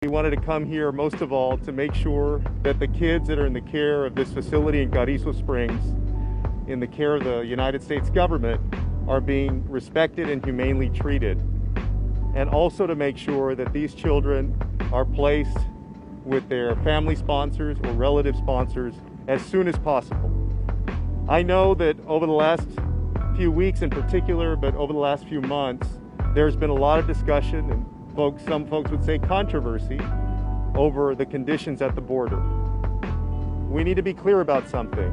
We wanted to come here most of all to make sure that the kids that are in the care of this facility in Carrizo Springs, in the care of the United States government, are being respected and humanely treated. And also to make sure that these children are placed with their family sponsors or relative sponsors as soon as possible. I know that over the last few weeks in particular, but over the last few months, there's been a lot of discussion and some folks would say controversy over the conditions at the border. We need to be clear about something.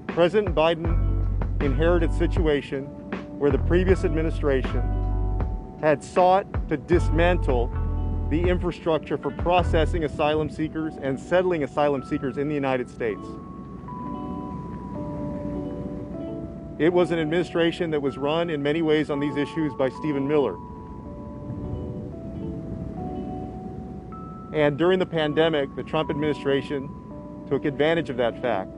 President Biden inherited a situation where the previous administration had sought to dismantle the infrastructure for processing asylum seekers and settling asylum seekers in the United States. It was an administration that was run in many ways on these issues by Stephen Miller. And during the pandemic, the Trump administration took advantage of that fact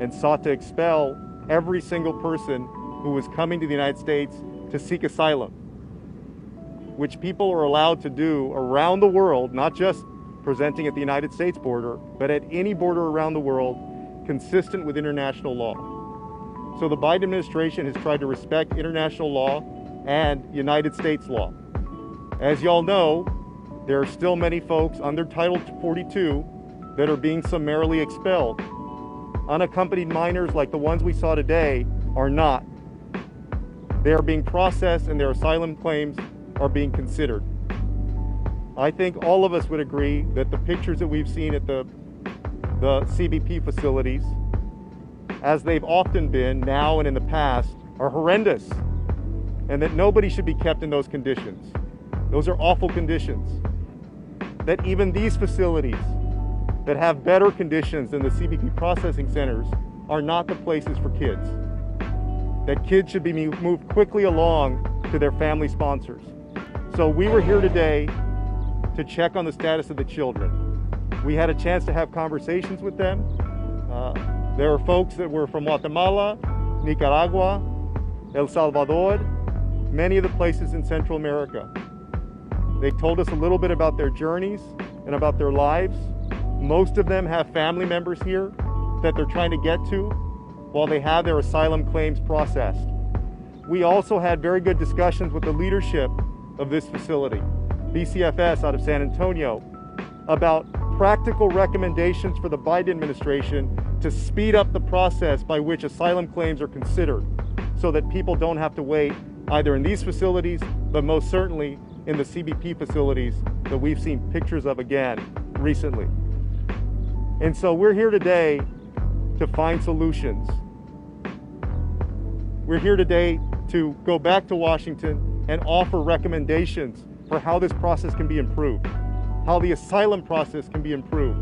and sought to expel every single person who was coming to the United States to seek asylum, which people are allowed to do around the world, not just presenting at the United States border, but at any border around the world, consistent with international law. So the Biden administration has tried to respect international law and United States law. As y'all know, there are still many folks under Title 42 that are being summarily expelled. Unaccompanied minors like the ones we saw today are not. They are being processed and their asylum claims are being considered. I think all of us would agree that the pictures that we've seen at the CBP facilities, as they've often been now and in the past, are horrendous, and that nobody should be kept in those conditions. Those are awful conditions. That even these facilities that have better conditions than the CBP processing centers are not the places for kids. That kids should be moved quickly along to their family sponsors. So we were here today to check on the status of the children. We had a chance to have conversations with them. There are folks that were from Guatemala, Nicaragua, El Salvador, many of the places in Central America. They told us a little bit about their journeys and about their lives. Most of them have family members here that they're trying to get to while they have their asylum claims processed. We also had very good discussions with the leadership of this facility, BCFS out of San Antonio, about practical recommendations for the Biden administration to speed up the process by which asylum claims are considered so that people don't have to wait either in these facilities, but most certainly in the CBP facilities that we've seen pictures of again recently. And so we're here today to find solutions. We're here today to go back to Washington and offer recommendations for how this process can be improved, how the asylum process can be improved,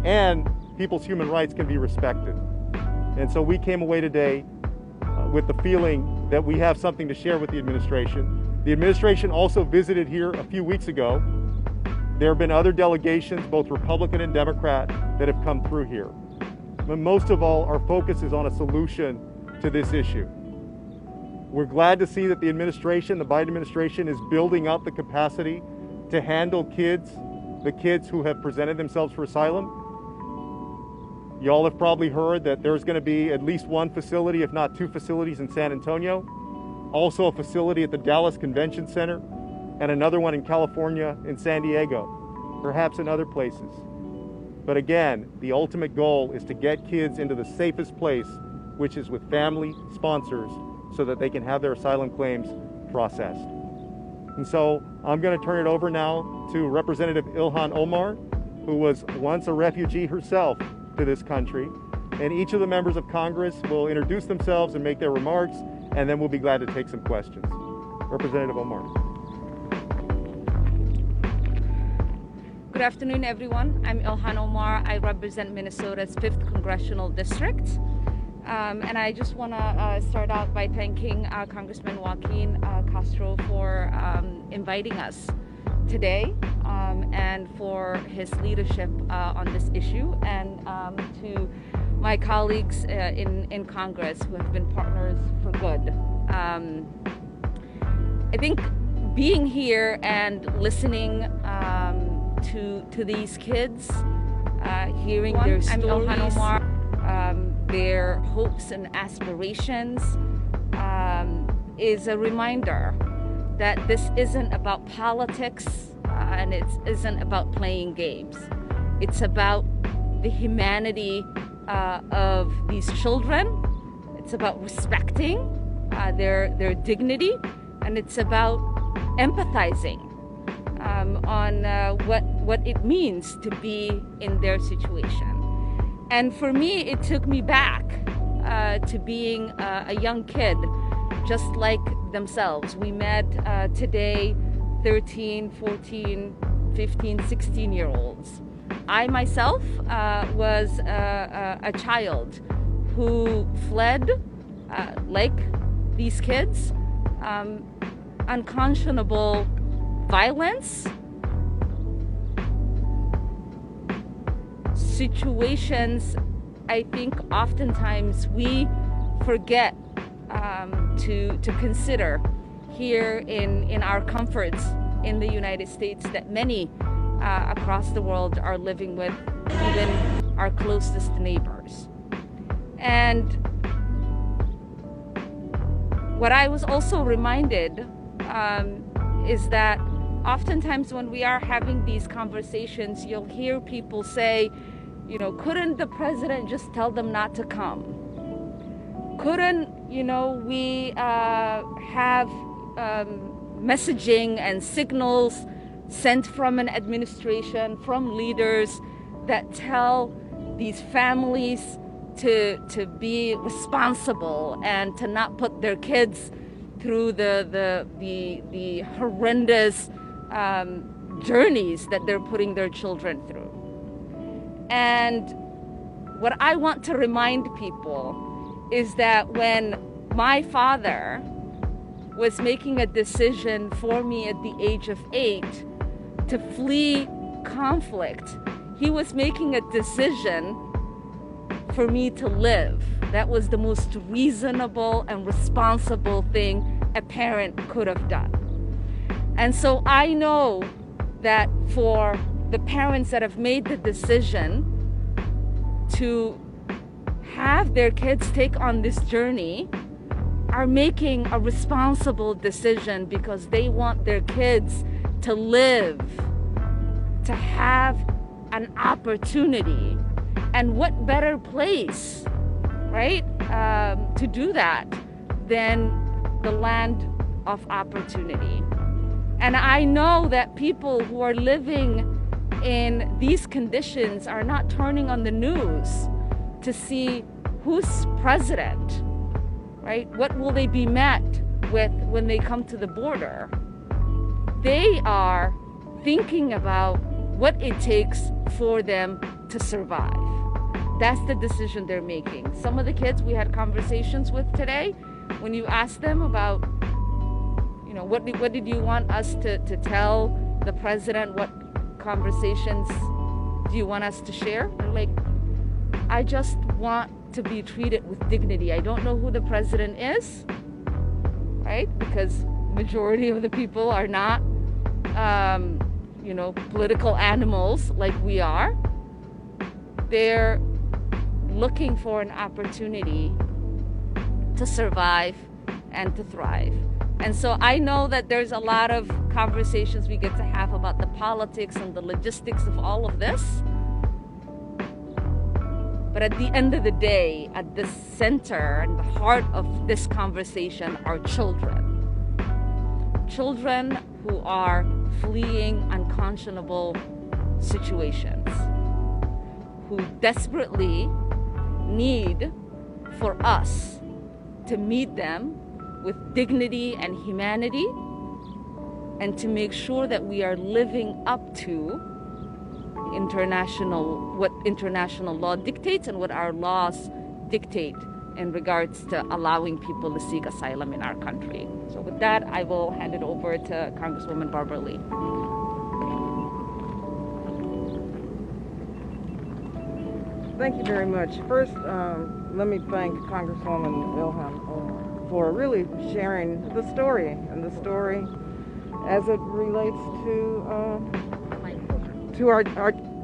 and people's human rights can be respected. And so we came away today with the feeling that we have something to share with the administration. The administration also visited here a few weeks ago. There have been other delegations, both Republican and Democrat, that have come through here. But most of all, our focus is on a solution to this issue. We're glad to see that the administration, the Biden administration, is building up the capacity to handle kids, the kids who have presented themselves for asylum. Y'all have probably heard that there's going to be at least one facility, if not two facilities in San Antonio, also a facility at the Dallas Convention Center, and another one in California, in San Diego, perhaps in other places. But again, the ultimate goal is to get kids into the safest place, which is with family sponsors, so that they can have their asylum claims processed. And so I'm going to turn it over now to Representative Ilhan Omar, who was once a refugee herself to this country. And each of the members of Congress will introduce themselves and make their remarks, and then we'll be glad to take some questions. Representative Omar. Good afternoon, everyone. I'm Ilhan Omar. I represent Minnesota's 5th Congressional District. And I just want to start out by thanking Congressman Joaquin Castro for inviting us today and for his leadership on this issue, and to my colleagues in Congress who have been partners for good. I think being here and listening to these kids, hearing their stories, their hopes and aspirations, is a reminder that this isn't about politics and it isn't about playing games. It's about the humanity of these children. It's about respecting their dignity, and it's about empathizing on what it means to be in their situation. And for me, it took me back to being a young kid, just like themselves. We met today 13, 14, 15, 16-year-olds. I myself was a child who fled, like these kids, unconscionable violence, situations I think oftentimes we forget to consider here in our comforts in the United States that many across the world are living with, even our closest neighbors. And what I was also reminded is that oftentimes when we are having these conversations, you'll hear people say, you know, couldn't the president just tell them not to come? Couldn't, you know, we have messaging and signals sent from an administration, from leaders that tell these families to be responsible and to not put their kids through the horrendous journeys that they're putting their children through. And what I want to remind people is that when my father was making a decision for me at the age of 8 to flee conflict, he was making a decision for me to live. That was the most reasonable and responsible thing a parent could have done. And so I know that for the parents that have made the decision to have their kids take on this journey are making a responsible decision because they want their kids to live, to have an opportunity. And what better place, right, to do that than the land of opportunity. And I know that people who are living in these conditions are not turning on the news to see who's president, right? What will they be met with when they come to the border? They are thinking about what it takes for them to survive. That's the decision they're making. Some of the kids we had conversations with today, when you ask them about, you know, what did you want us to tell the president? What conversations do you want us to share? They're like, I just want to be treated with dignity. I don't know who the president is, right? Because majority of the people are not, you know, political animals like we are. They're looking for an opportunity to survive and to thrive. And so I know that there's a lot of conversations we get to have about the politics and the logistics of all of this. But at the end of the day, at the center and the heart of this conversation are children. Children who are fleeing unconscionable situations, who desperately need for us to meet them with dignity and humanity, and to make sure that we are living up to what international law dictates and what our laws dictate in regards to allowing people to seek asylum in our country. So with that, I will hand it over to Congresswoman Barbara Lee. Thank you very much. First, let me thank Congresswoman Ilhan for really sharing the story, and the story as it relates to our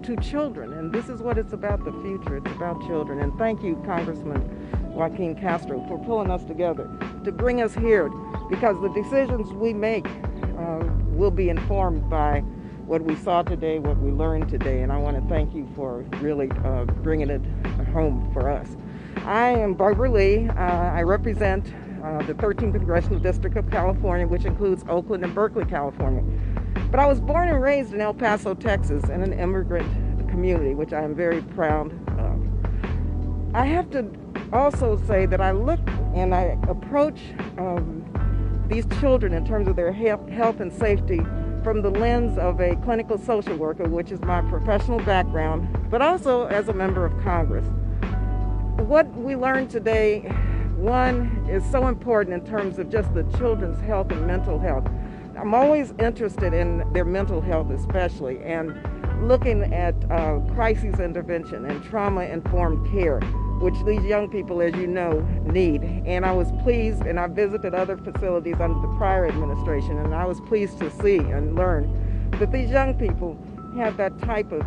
to children. And this is what it's about, the future. It's about children. And thank you, Congressman Joaquin Castro, for pulling us together to bring us here, because the decisions we make will be informed by what we saw today, what we learned today. And I want to thank you for really bringing it home for us. I am Barbara Lee. I represent the 13th Congressional District of California, which includes Oakland and Berkeley, California. But I was born and raised in El Paso, Texas, in an immigrant community, which I am very proud of. I have to also say that I look and I approach these children in terms of their health and safety from the lens of a clinical social worker, which is my professional background, but also as a member of Congress. What we learned today, one, is so important in terms of just the children's health and mental health. I'm always interested in their mental health especially, and looking at crisis intervention and trauma-informed care, which these young people, as you know, need. And I was pleased, and I visited other facilities under the prior administration, and I was pleased to see and learn that these young people have that type of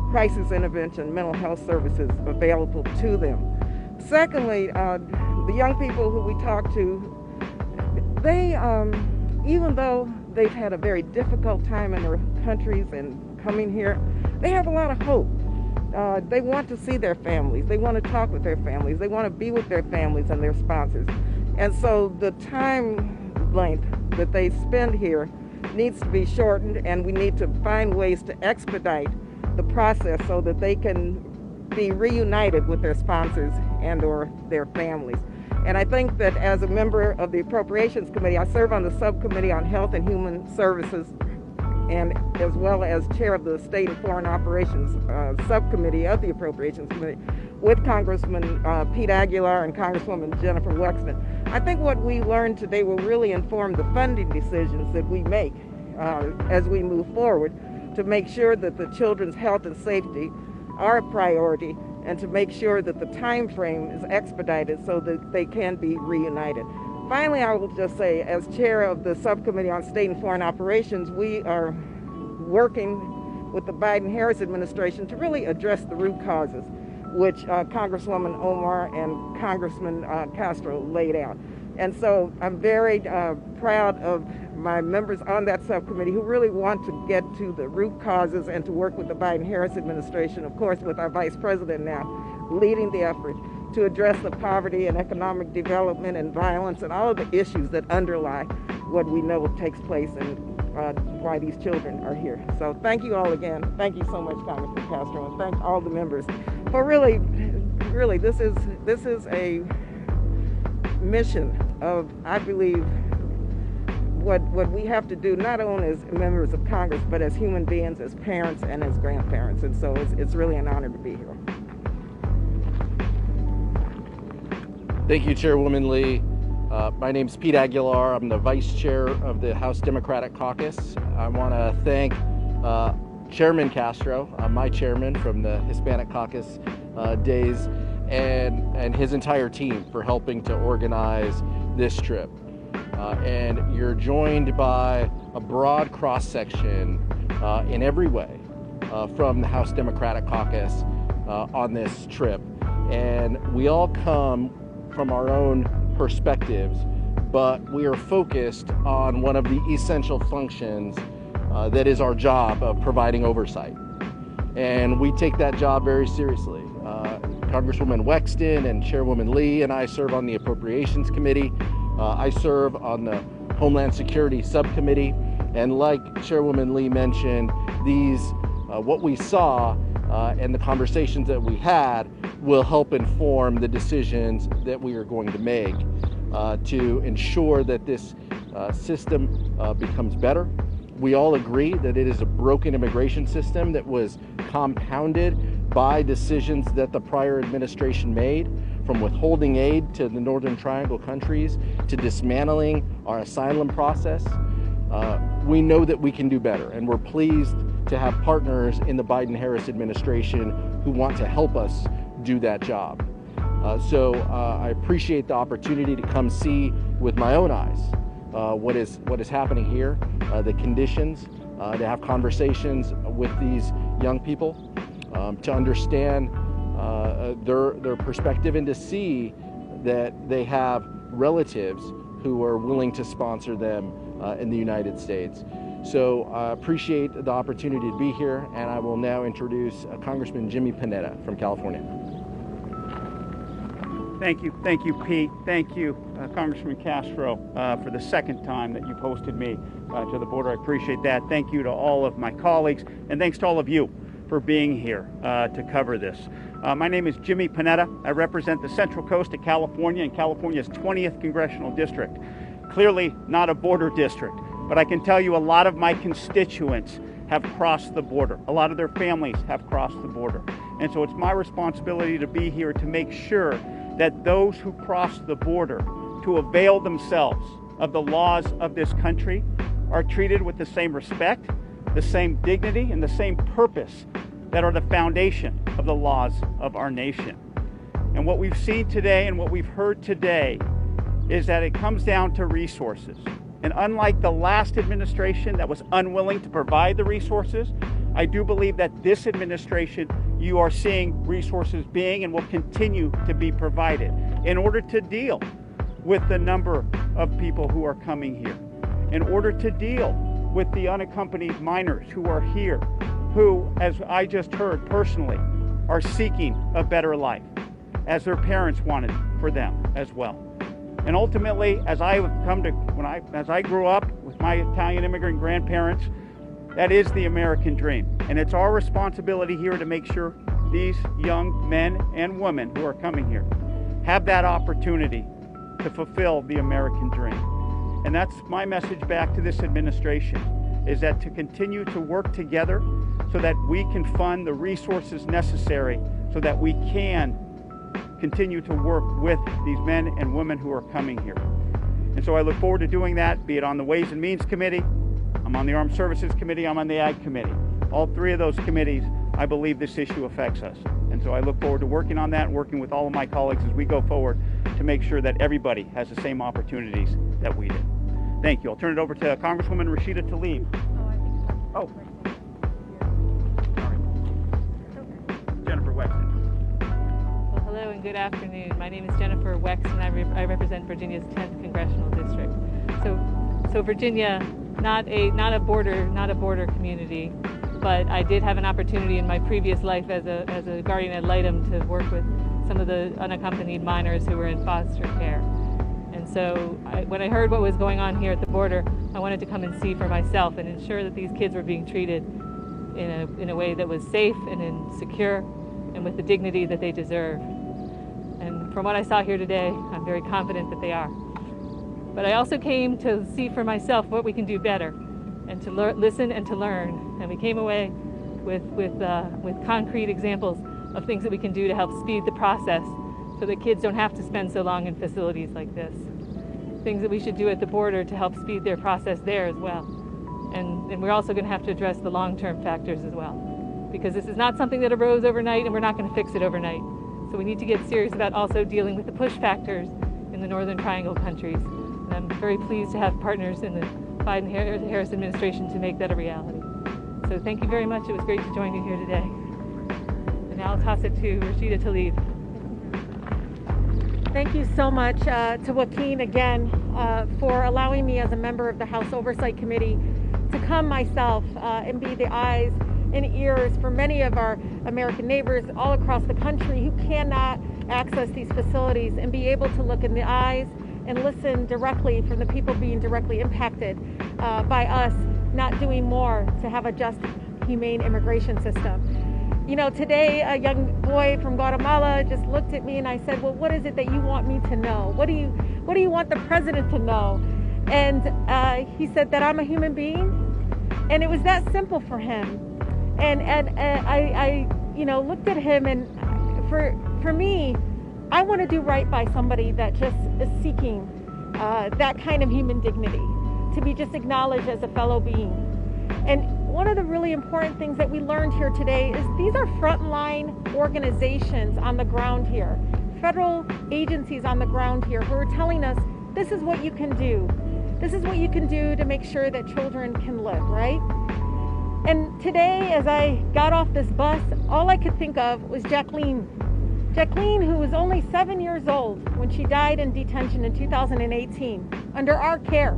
crisis intervention, mental health services available to them. Secondly, the young people who we talk to, they, even though they've had a very difficult time in their countries and coming here, they have a lot of hope. They want to see their families. They want to talk with their families. They want to be with their families and their sponsors. And so the time length that they spend here needs to be shortened, and we need to find ways to expedite the process so that they can be reunited with their sponsors and or their families. And I think that as a member of the Appropriations Committee, I serve on the Subcommittee on Health and Human Services, and as well as chair of the State and Foreign Operations Subcommittee of the Appropriations Committee with Congressman Pete Aguilar and Congresswoman Jennifer Wexton. I think what we learned today will really inform the funding decisions that we make as we move forward, to make sure that the children's health and safety are a priority, and to make sure that the time frame is expedited so that they can be reunited. Finally, I will just say, as chair of the Subcommittee on State and Foreign Operations, we are working with the Biden-Harris administration to really address the root causes, which Congresswoman Omar and Congressman Castro laid out. And so I'm very proud of my members on that subcommittee who really want to get to the root causes and to work with the Biden-Harris administration, of course, with our Vice President now leading the effort to address the poverty and economic development and violence and all of the issues that underlie what we know takes place and why these children are here. So thank you all again. Thank you so much, Congressman Castro, and thank all the members for really, this is a mission of, I believe, what we have to do, not only as members of Congress, but as human beings, as parents and as grandparents. And so it's really an honor to be here. Thank you, Chairwoman Lee. My name's Pete Aguilar. I'm the Vice Chair of the House Democratic Caucus. I want to thank Chairman Castro, my chairman from the Hispanic Caucus days, and his entire team for helping to organize this trip. And you're joined by a broad cross-section in every way from the House Democratic Caucus on this trip. And we all come from our own perspectives, but we are focused on one of the essential functions that is our job of providing oversight. And we take that job very seriously. Congresswoman Wexton and Chairwoman Lee and I serve on the Appropriations Committee. I serve on the Homeland Security Subcommittee. And like Chairwoman Lee mentioned, what we saw and the conversations that we had will help inform the decisions that we are going to make to ensure that this system becomes better. We all agree that it is a broken immigration system that was compounded by decisions that the prior administration made, from withholding aid to the Northern Triangle countries to dismantling our asylum process. We know that we can do better, and we're pleased to have partners in the Biden-Harris administration who want to help us do that job. So I appreciate the opportunity to come see with my own eyes what is happening here, the conditions, to have conversations with these young people, to understand their perspective, and to see that they have relatives who are willing to sponsor them in the United States. So I appreciate the opportunity to be here, and I will now introduce Congressman Jimmy Panetta from California. Thank you, Pete. Thank you, Congressman Castro, for the second time that you've hosted me to the border. I appreciate that. Thank you to all of my colleagues, and thanks to all of you for being here to cover this. My name is Jimmy Panetta. I represent the Central Coast of California and California's 20th Congressional District. Clearly not a border district, but I can tell you a lot of my constituents have crossed the border. A lot of their families have crossed the border. And so it's my responsibility to be here to make sure that those who cross the border to avail themselves of the laws of this country are treated with the same respect, the same dignity, and the same purpose that are the foundation of the laws of our nation. And what we've seen today and what we've heard today is that it comes down to resources. And unlike the last administration that was unwilling to provide the resources, I do believe that this administration, you are seeing resources being and will continue to be provided in order to deal with the number of people who are coming here, in order to deal with the unaccompanied minors who are here, who, as I just heard personally, are seeking a better life, as their parents wanted for them as well. And ultimately, as I grew up with my Italian immigrant grandparents, that is the American dream. And it's our responsibility here to make sure these young men and women who are coming here have that opportunity to fulfill the American dream. And that's my message back to this administration, is that to continue to work together so that we can fund the resources necessary so that we can continue to work with these men and women who are coming here. And so I look forward to doing that, be it on the Ways and Means Committee, I'm on the Armed Services Committee, I'm on the Ag Committee. All three of those committees, I believe this issue affects us. And so I look forward to working on that and working with all of my colleagues as we go forward to make sure that everybody has the same opportunities that we did. Thank you. I'll turn it over to Congresswoman Rashida Tlaib. Oh. Jennifer Wexton. Well, hello and good afternoon. My name is Jennifer Wexton. I represent Virginia's 10th Congressional District. So Virginia, not a border community, but I did have an opportunity in my previous life as a guardian ad litem to work with some of the unaccompanied minors who were in foster care. And so when I heard what was going on here at the border, I wanted to come and see for myself and ensure that these kids were being treated in a way that was safe and secure and with the dignity that they deserve. And from what I saw here today, I'm very confident that they are. But I also came to see for myself what we can do better and to listen and to learn. And we came away with concrete examples of things that we can do to help speed the process so that kids don't have to spend so long in facilities like this. Things that we should do at the border to help speed their process there as well. And we're also going to have to address the long-term factors as well, because this is not something that arose overnight and we're not going to fix it overnight. So we need to get serious about also dealing with the push factors in the Northern Triangle countries. And I'm very pleased to have partners in the Biden-Harris administration to make that a reality. So thank you very much. It was great to join you here today. And now I'll toss it to Rashida Tlaib. Thank you so much to Joaquin again for allowing me as a member of the House Oversight Committee to come myself and be the eyes and ears for many of our American neighbors all across the country who cannot access these facilities, and be able to look in the eyes and listen directly from the people being directly impacted by us not doing more to have a just, humane immigration system. You know, today a young boy from Guatemala just looked at me and I said, well, what is it that you want me to know? What do you want the president to know? And he said that I'm a human being, and it was that simple for him. And I looked at him, and for me, I want to do right by somebody that just is seeking that kind of human dignity, to be just acknowledged as a fellow being. And one of the really important things that we learned here today is these are frontline organizations on the ground here, federal agencies on the ground here, who are telling us this is what you can do. this is what you can do to make sure that children can live, right? And today, as I got off this bus, all I could think of was Jacqueline. Jacqueline, who was only 7 years old when she died in detention in 2018, under our care.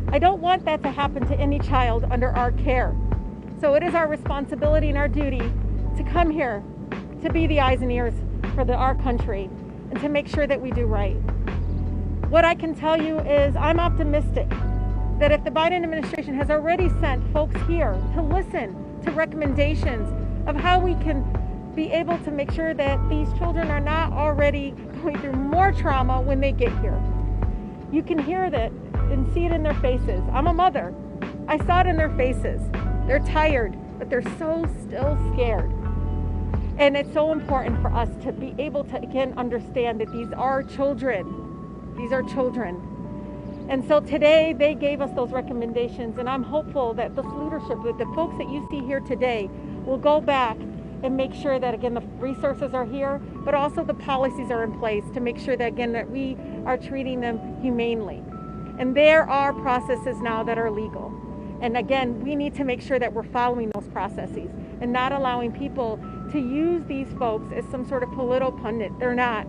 I don't want that to happen to any child under our care. So it is our responsibility and our duty to come here, to be the eyes and ears for our country, and to make sure that we do right. What I can tell you is I'm optimistic that if the Biden administration has already sent folks here to listen to recommendations of how we can be able to make sure that these children are not already going through more trauma when they get here. You can hear that and see it in their faces. I'm a mother. I saw it in their faces. They're tired, but they're so still scared. And it's so important for us to be able to, again, understand that these are children. These are children. And so today they gave us those recommendations, and I'm hopeful that this leadership, with the folks that you see here today, will go back and make sure that, again, the resources are here, but also the policies are in place to make sure that, again, that we are treating them humanely. And there are processes now that are legal. And again, we need to make sure that we're following those processes and not allowing people to use these folks as some sort of political pundit. They're not.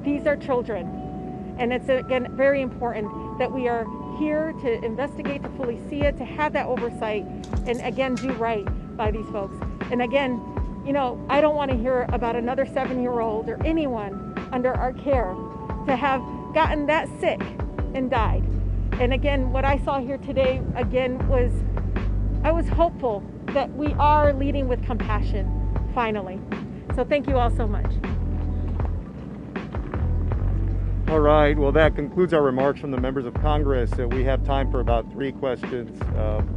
These are children. And it's, again, very important that we are here to investigate, to fully see it, to have that oversight, and again, do right by these folks. And again, you know, I don't want to hear about another 7-year-old or anyone under our care to have gotten that sick and died. And again, what I saw here today, again, was I was hopeful that we are leading with compassion, finally. So thank you all so much. All right, well, that concludes our remarks from the members of Congress. We have time for about 3 questions.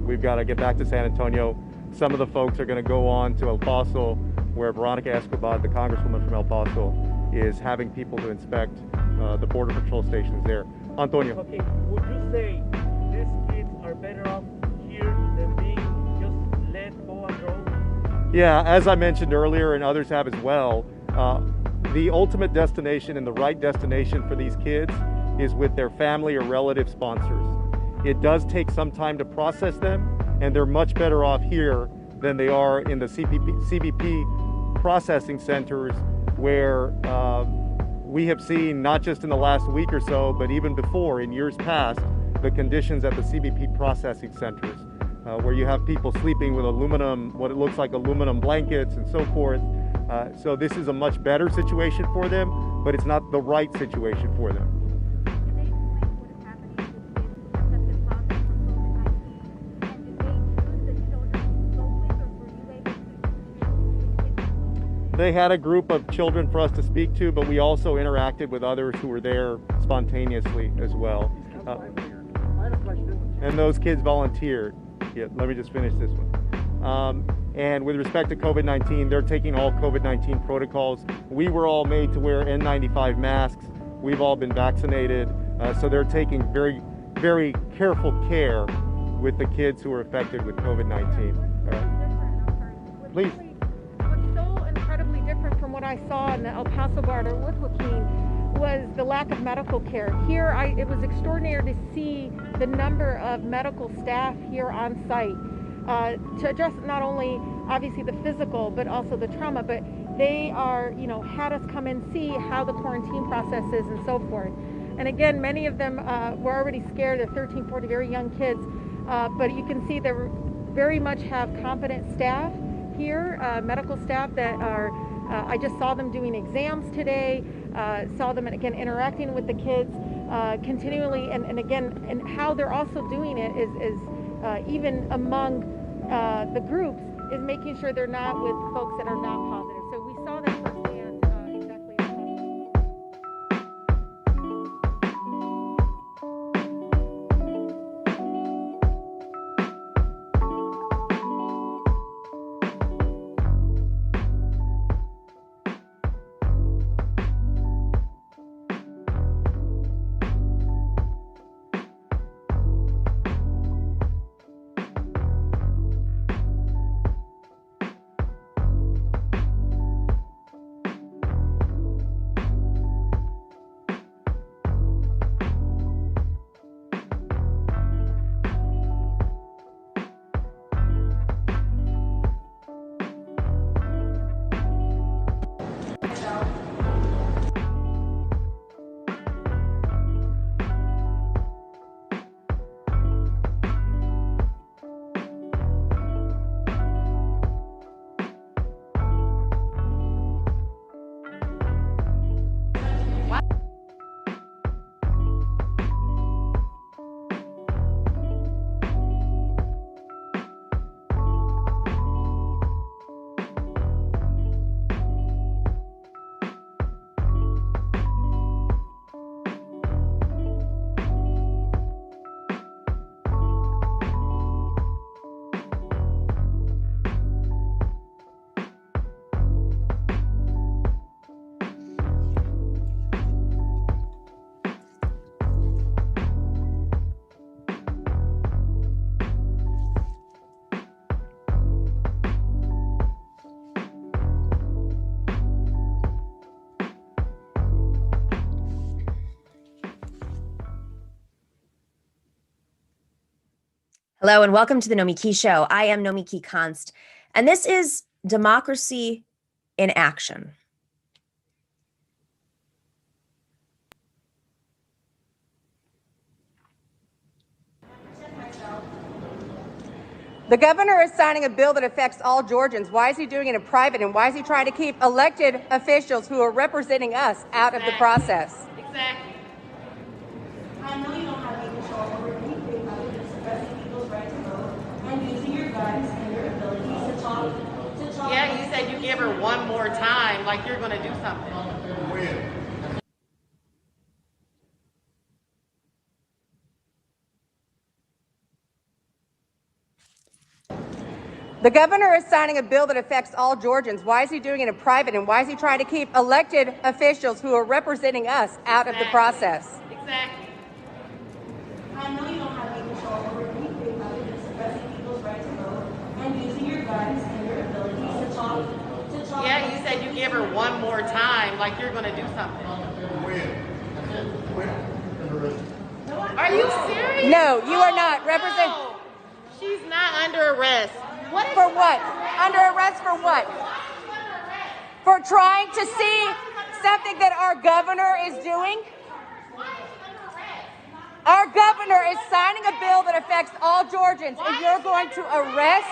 We've got to get back to San Antonio. Some of the folks are going to go on to El Paso, where Veronica Escobar, the congresswoman from El Paso, is having people to inspect the Border Patrol stations there. Antonio. Okay, would you say these kids are better off here than being just let go and roll? Yeah, as I mentioned earlier, and others have as well, the ultimate destination and the right destination for these kids is with their family or relative sponsors. It does take some time to process them, and they're much better off here than they are in the CBP processing centers, where we have seen, not just in the last week or so, but even before, in years past, the conditions at the CBP processing centers, where you have people sleeping with aluminum, what it looks like aluminum blankets and so forth. So this is a much better situation for them, but it's not the right situation for them. They had a group of children for us to speak to, but we also interacted with others who were there spontaneously as well. And those kids volunteered. Yeah, let me just finish this one. And with respect to COVID-19, they're taking all COVID-19 protocols. We were all made to wear N95 masks. We've all been vaccinated. So they're taking very, very careful care with the kids who are affected with COVID-19. All right. Please. From what I saw in the El Paso border with Joaquin was the lack of medical care. Here, it was extraordinary to see the number of medical staff here on site to address not only obviously the physical, but also the trauma, but they are, you know, had us come and see how the quarantine process is and so forth. And again, many of them were already scared. They're 13, 14, very young kids, but you can see they very much have competent staff here, medical staff that are I just saw them doing exams today, saw them again interacting with the kids continually, and again, and how they're also doing it is even among the groups is making sure they're not with folks that are not positive. So we saw that firsthand exactly. Hello and welcome to the Nomiki Show. I am Nomiki Konst, and this is Democracy in Action. The governor is signing a bill that affects all Georgians. Why is he doing it in private, and why is he trying to keep elected officials who are representing us out of the process? Exactly. I know you don't have any control over anything other than suppressing people's right to vote and using your guns and your abilities to talk. Yeah, you said you give her one more time, like you're going to do something. The governor is signing a bill that affects all Georgians. Why is he doing it in private, and why is he trying to keep elected officials who are representing us out of the process? Exactly. I know you don't have any control over anything other than suppressing people's right to vote and using your guns and your abilities to talk. Yeah, you said you give her one more time, like you're going to do something. Are you serious? No, you are not. No. She's not under arrest. For what? Under arrest for what? For trying to see something that our governor is doing? Our governor is signing a bill that affects all Georgians, and you're going to arrest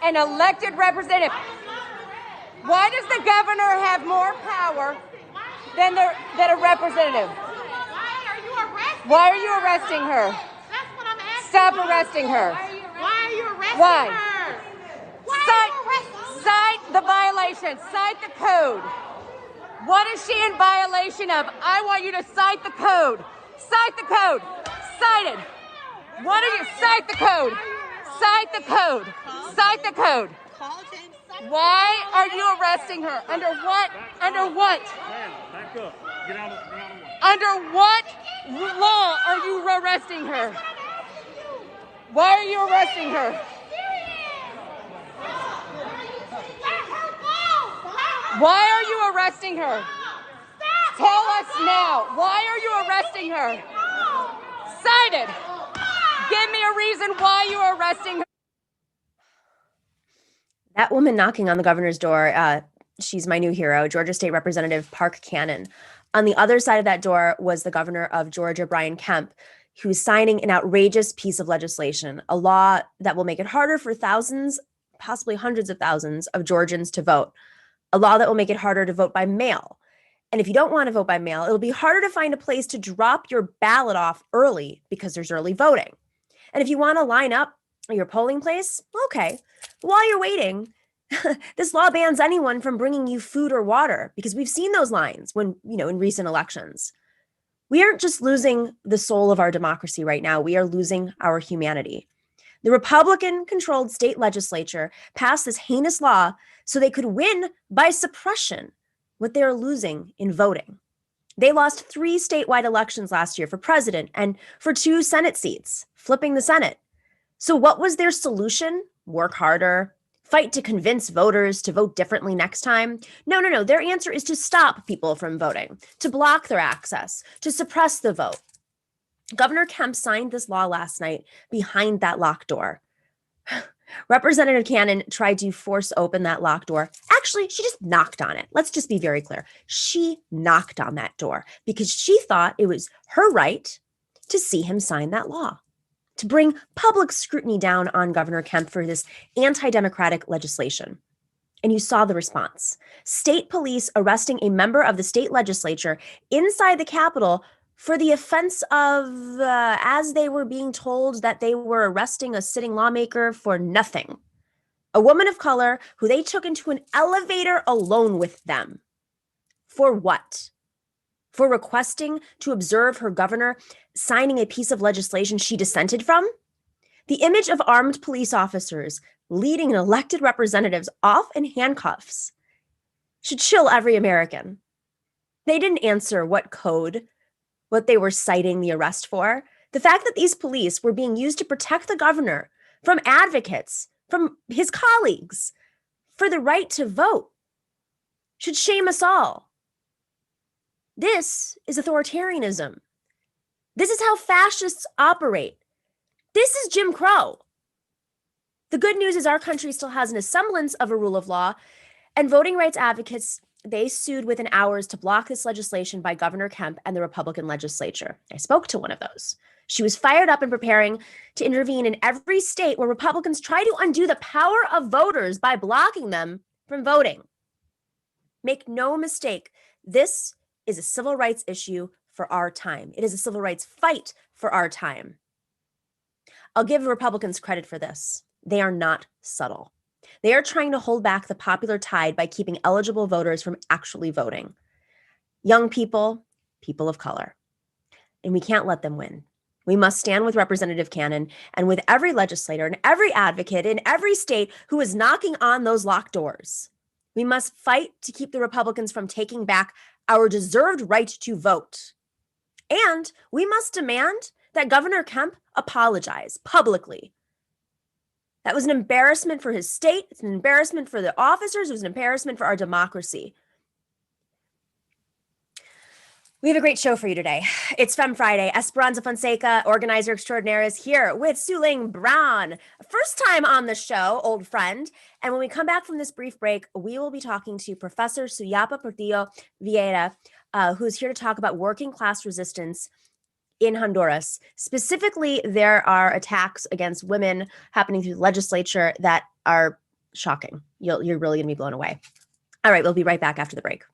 an elected representative. Why does the governor have more power than a representative? Why are you arresting her? That's what I'm asking. Stop arresting her. Why are you arresting Why? her? Cite the violation. Cite the code. What is she in violation of? I want you to cite the code. Cite the code. Cite it. What are you? Cite the code. Cite the code. Cite the code. Why are you arresting her? Under what? Under what? Back up. Get out of the way. Under what law are you arresting her? Why are you arresting her? Why are you arresting her? Tell us now. Why are you arresting her? Cite it. Give me a reason why you are arresting her. That woman knocking on the governor's door, she's my new hero, Georgia State Representative Park Cannon. On the other side of that door was the governor of Georgia, Brian Kemp, who's signing an outrageous piece of legislation, a law that will make it harder for thousands, possibly hundreds of thousands of Georgians to vote, a law that will make it harder to vote by mail. And if you don't want to vote by mail, it'll be harder to find a place to drop your ballot off early because there's early voting. And if you want to line up at your polling place, okay. While you're waiting, this law bans anyone from bringing you food or water because we've seen those lines when, in recent elections. We aren't just losing the soul of our democracy right now. We are losing our humanity. The Republican-controlled state legislature passed this heinous law so they could win by suppression what they are losing in voting. They lost 3 statewide elections last year for president and for 2 Senate seats, flipping the Senate. So what was their solution? Work harder, fight to convince voters to vote differently next time? No. Their answer is to stop people from voting, to block their access, to suppress the vote. Governor Kemp signed this law last night behind that locked door. Representative Cannon tried to force open that locked door. Actually, she just knocked on it. Let's just be very clear. She knocked on that door because she thought it was her right to see him sign that law, to bring public scrutiny down on Governor Kemp for this anti-democratic legislation. And you saw the response. State police arresting a member of the state legislature inside the Capitol for the offense of, as they were being told that they were arresting a sitting lawmaker for nothing. A woman of color who they took into an elevator alone with them. For what? For requesting to observe her governor signing a piece of legislation she dissented from? The image of armed police officers leading an elected representatives off in handcuffs should chill every American. They didn't answer what code, what they were citing the arrest for. The fact that these police were being used to protect the governor from advocates, from his colleagues, for the right to vote should shame us all. This is authoritarianism. This is how fascists operate. This is Jim Crow. The good news is our country still has a semblance of a rule of law, and voting rights advocates, they sued within hours to block this legislation by Governor Kemp and the Republican legislature. I spoke to one of those. She was fired up and preparing to intervene in every state where Republicans try to undo the power of voters by blocking them from voting. Make no mistake, this is a civil rights issue for our time. It is a civil rights fight for our time. I'll give Republicans credit for this. They are not subtle. They are trying to hold back the popular tide by keeping eligible voters from actually voting. Young people, people of color. And we can't let them win. We must stand with Representative Cannon and with every legislator and every advocate in every state who is knocking on those locked doors. We must fight to keep the Republicans from taking back our deserved right to vote. And we must demand that Governor Kemp apologize publicly. That was an embarrassment for his state. It's an embarrassment for the officers. It was an embarrassment for our democracy. We have a great show for you today. It's Femme Friday. Esperanza Fonseca, organizer extraordinaire, is here with Sue-Ling Braun. First time on the show, old friend. And when we come back from this brief break, we will be talking to Professor Suyapa Portillo Vieira, who's here to talk about working class resistance in Honduras. Specifically, there are attacks against women happening through the legislature that are shocking. You're really going to be blown away. All right, we'll be right back after the break.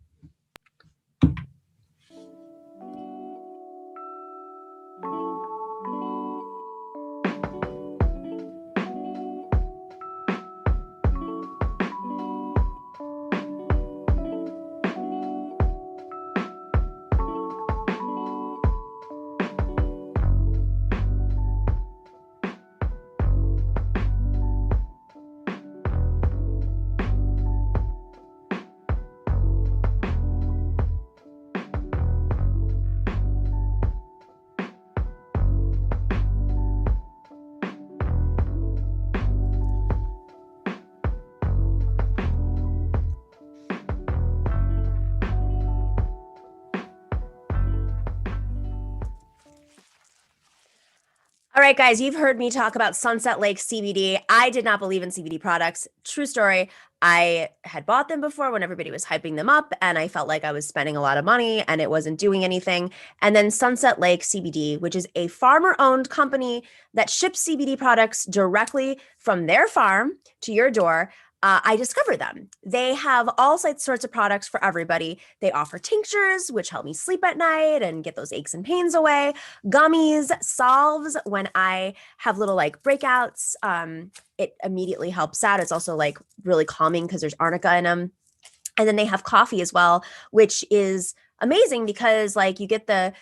All right, guys, you've heard me talk about Sunset Lake CBD. I did not believe in CBD products. True story. I had bought them before when everybody was hyping them up, and I felt like I was spending a lot of money and it wasn't doing anything. And then Sunset Lake CBD, which is a farmer-owned company that ships CBD products directly from their farm to your door, I discovered them. They have all sorts of products for everybody. They offer tinctures, which help me sleep at night and get those aches and pains away. Gummies, salves when I have little like breakouts. It immediately helps out. It's also like really calming because there's arnica in them. And then they have coffee as well, which is amazing because like you get the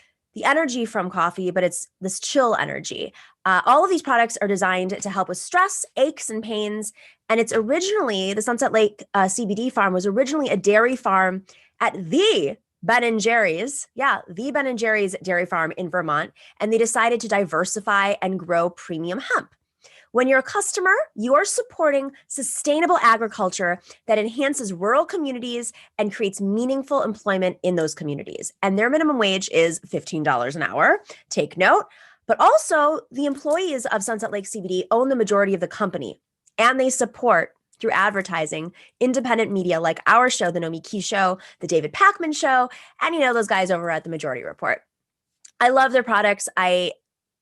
energy from coffee, but it's this chill energy. All of these products are designed to help with stress, aches, and pains. And it's originally, the Sunset Lake CBD farm was originally a dairy farm at the Ben & Jerry's. Yeah, the Ben & Jerry's dairy farm in Vermont. And they decided to diversify and grow premium hemp. When you're a customer, you are supporting sustainable agriculture that enhances rural communities and creates meaningful employment in those communities. And their minimum wage is $15 an hour. Take note. But also, the employees of Sunset Lake CBD own the majority of the company, and they support, through advertising, independent media like our show, The Nomiki Show, The David Pakman Show, and those guys over at The Majority Report. I love their products. I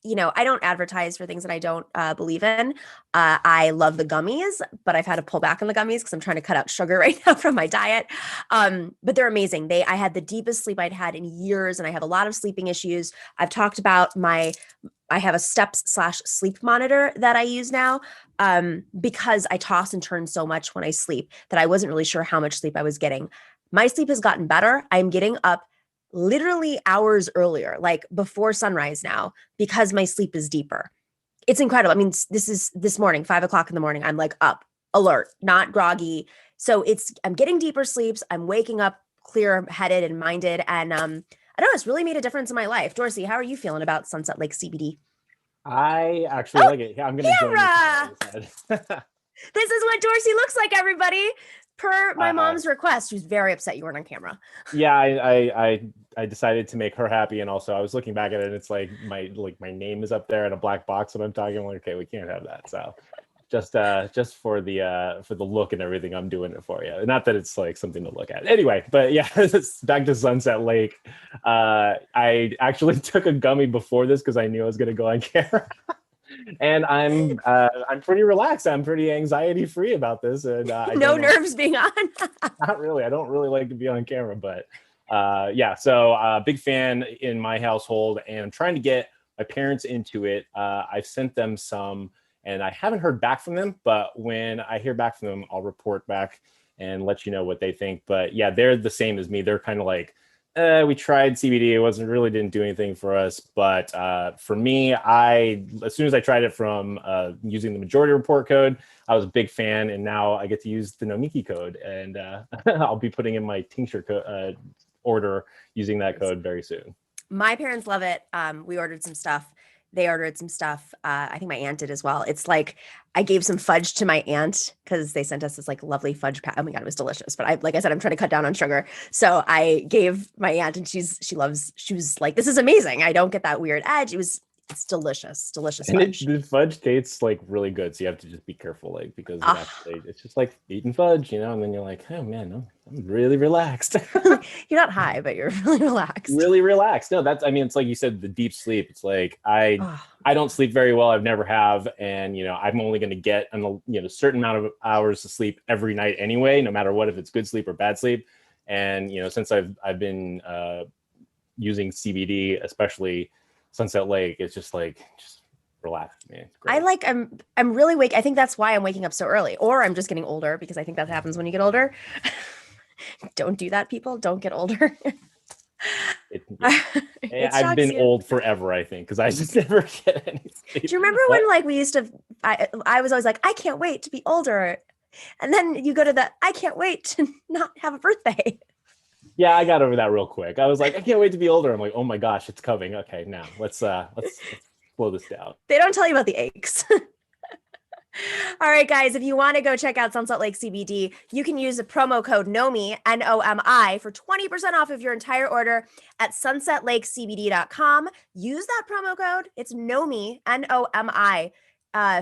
don't advertise for things that I don't believe in. I love the gummies, but I've had to pull back on the gummies because I'm trying to cut out sugar right now from my diet. But they're amazing. I had the deepest sleep I'd had in years, and I have a lot of sleeping issues. I've talked about I have a steps/sleep monitor that I use now because I toss and turn so much when I sleep that I wasn't really sure how much sleep I was getting. My sleep has gotten better. I'm getting up literally hours earlier, like before sunrise now, because my sleep is deeper. It's incredible. I mean, this morning, 5 o'clock in the morning, I'm like up, alert, not groggy. So I'm getting deeper sleeps. I'm waking up clear-headed and minded. And I don't know, it's really made a difference in my life. Dorsey, how are you feeling about Sunset Lake CBD? I actually like it. Yeah, I'm going to join you. This is what Dorsey looks like, everybody. Per my mom's request, she was very upset you weren't on camera. Yeah, I decided to make her happy, and also I was looking back at it, and it's like my name is up there in a black box when I'm talking. I'm like, okay, we can't have that. So just for the look and everything, I'm doing it for you. Not that it's like something to look at. Anyway, but yeah, back to Sunset Lake. I actually took a gummy before this because I knew I was going to go on camera. And I'm pretty relaxed. I'm pretty anxiety free about this, and no nerves being on. Not really. I don't really like to be on camera, but yeah. So big fan in my household, and I'm trying to get my parents into it. I've sent them some, and I haven't heard back from them. But when I hear back from them, I'll report back and let you know what they think. But yeah, they're the same as me. They're kind of like, we tried CBD. It didn't do anything for us. But for me, as soon as I tried it from using the majority report code, I was a big fan. And now I get to use the Nomiki code. And I'll be putting in my tincture order using that code very soon. My parents love it. We ordered some stuff. They ordered some stuff. I think my aunt did as well. It's like I gave some fudge to my aunt because they sent us this like lovely fudge pack. Oh my God, it was delicious. But like I said, I'm trying to cut down on sugar. So I gave my aunt, and she was like, this is amazing. I don't get that weird edge. It's delicious fudge. And the fudge tastes like really good. So you have to just be careful, like, because it's just like eating fudge, and then you're like, oh man, I'm really relaxed. You're not high, but you're really relaxed. Really relaxed. No, it's like you said, the deep sleep. It's like, I don't sleep very well. I've never have. And, I'm only going to get a certain amount of hours of sleep every night anyway, no matter what, if it's good sleep or bad sleep. And, since I've been using CBD, especially Sunset Lake, it's just relax, man. I'm really awake. I think that's why I'm waking up so early, or I'm just getting older, because I think that happens when you get older. Don't do that, people. Don't get older. I've been old forever, I think, because I just never get any sleep. Do you remember when we used to, I was always like, I can't wait to be older. And then you go to the, I can't wait to not have a birthday. Yeah, I got over that real quick. I was like, I can't wait to be older. I'm like, oh my gosh, it's coming. Okay, now let's slow this down. They don't tell you about the aches. All right, guys, if you want to go check out Sunset Lake CBD, you can use the promo code NOMI, NOMI, for 20% off of your entire order at sunsetlakecbd.com. Use that promo code. It's NOMI, NOMI,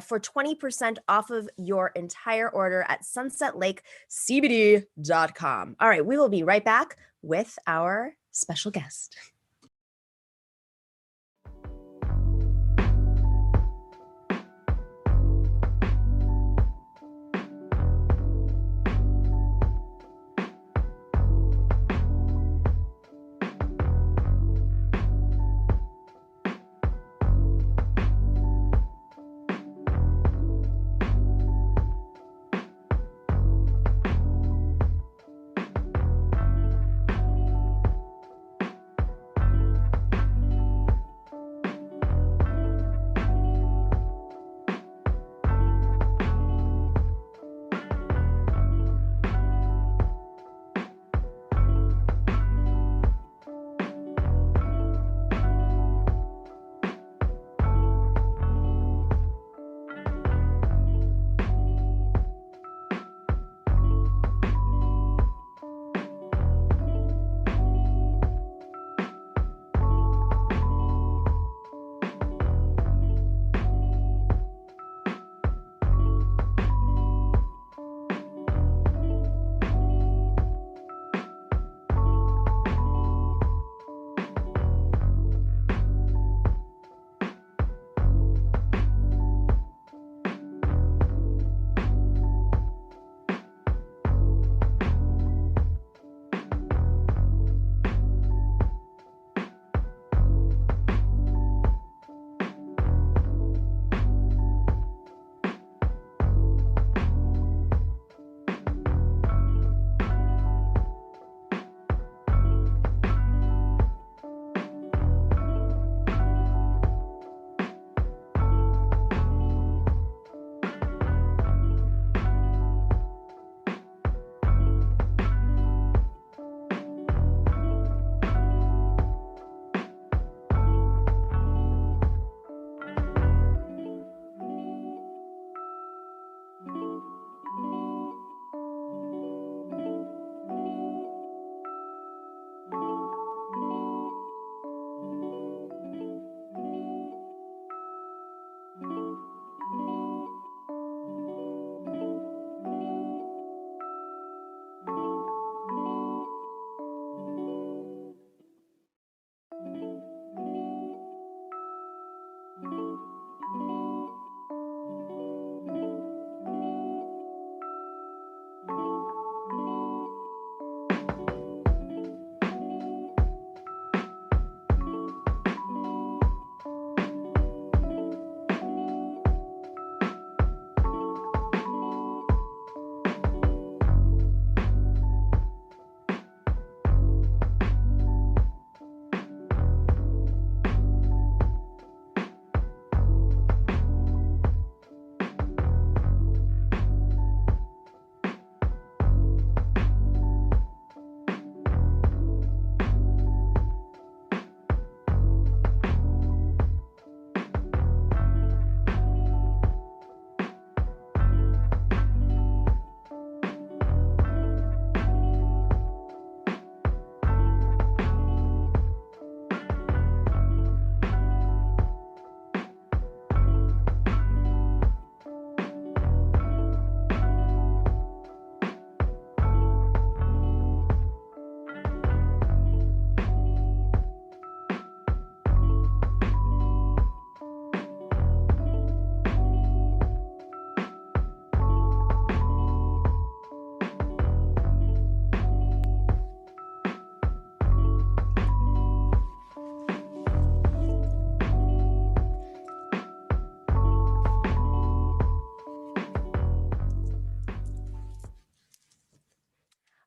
for 20% off of your entire order at sunsetlakecbd.com. All right, we will be right back with our special guest.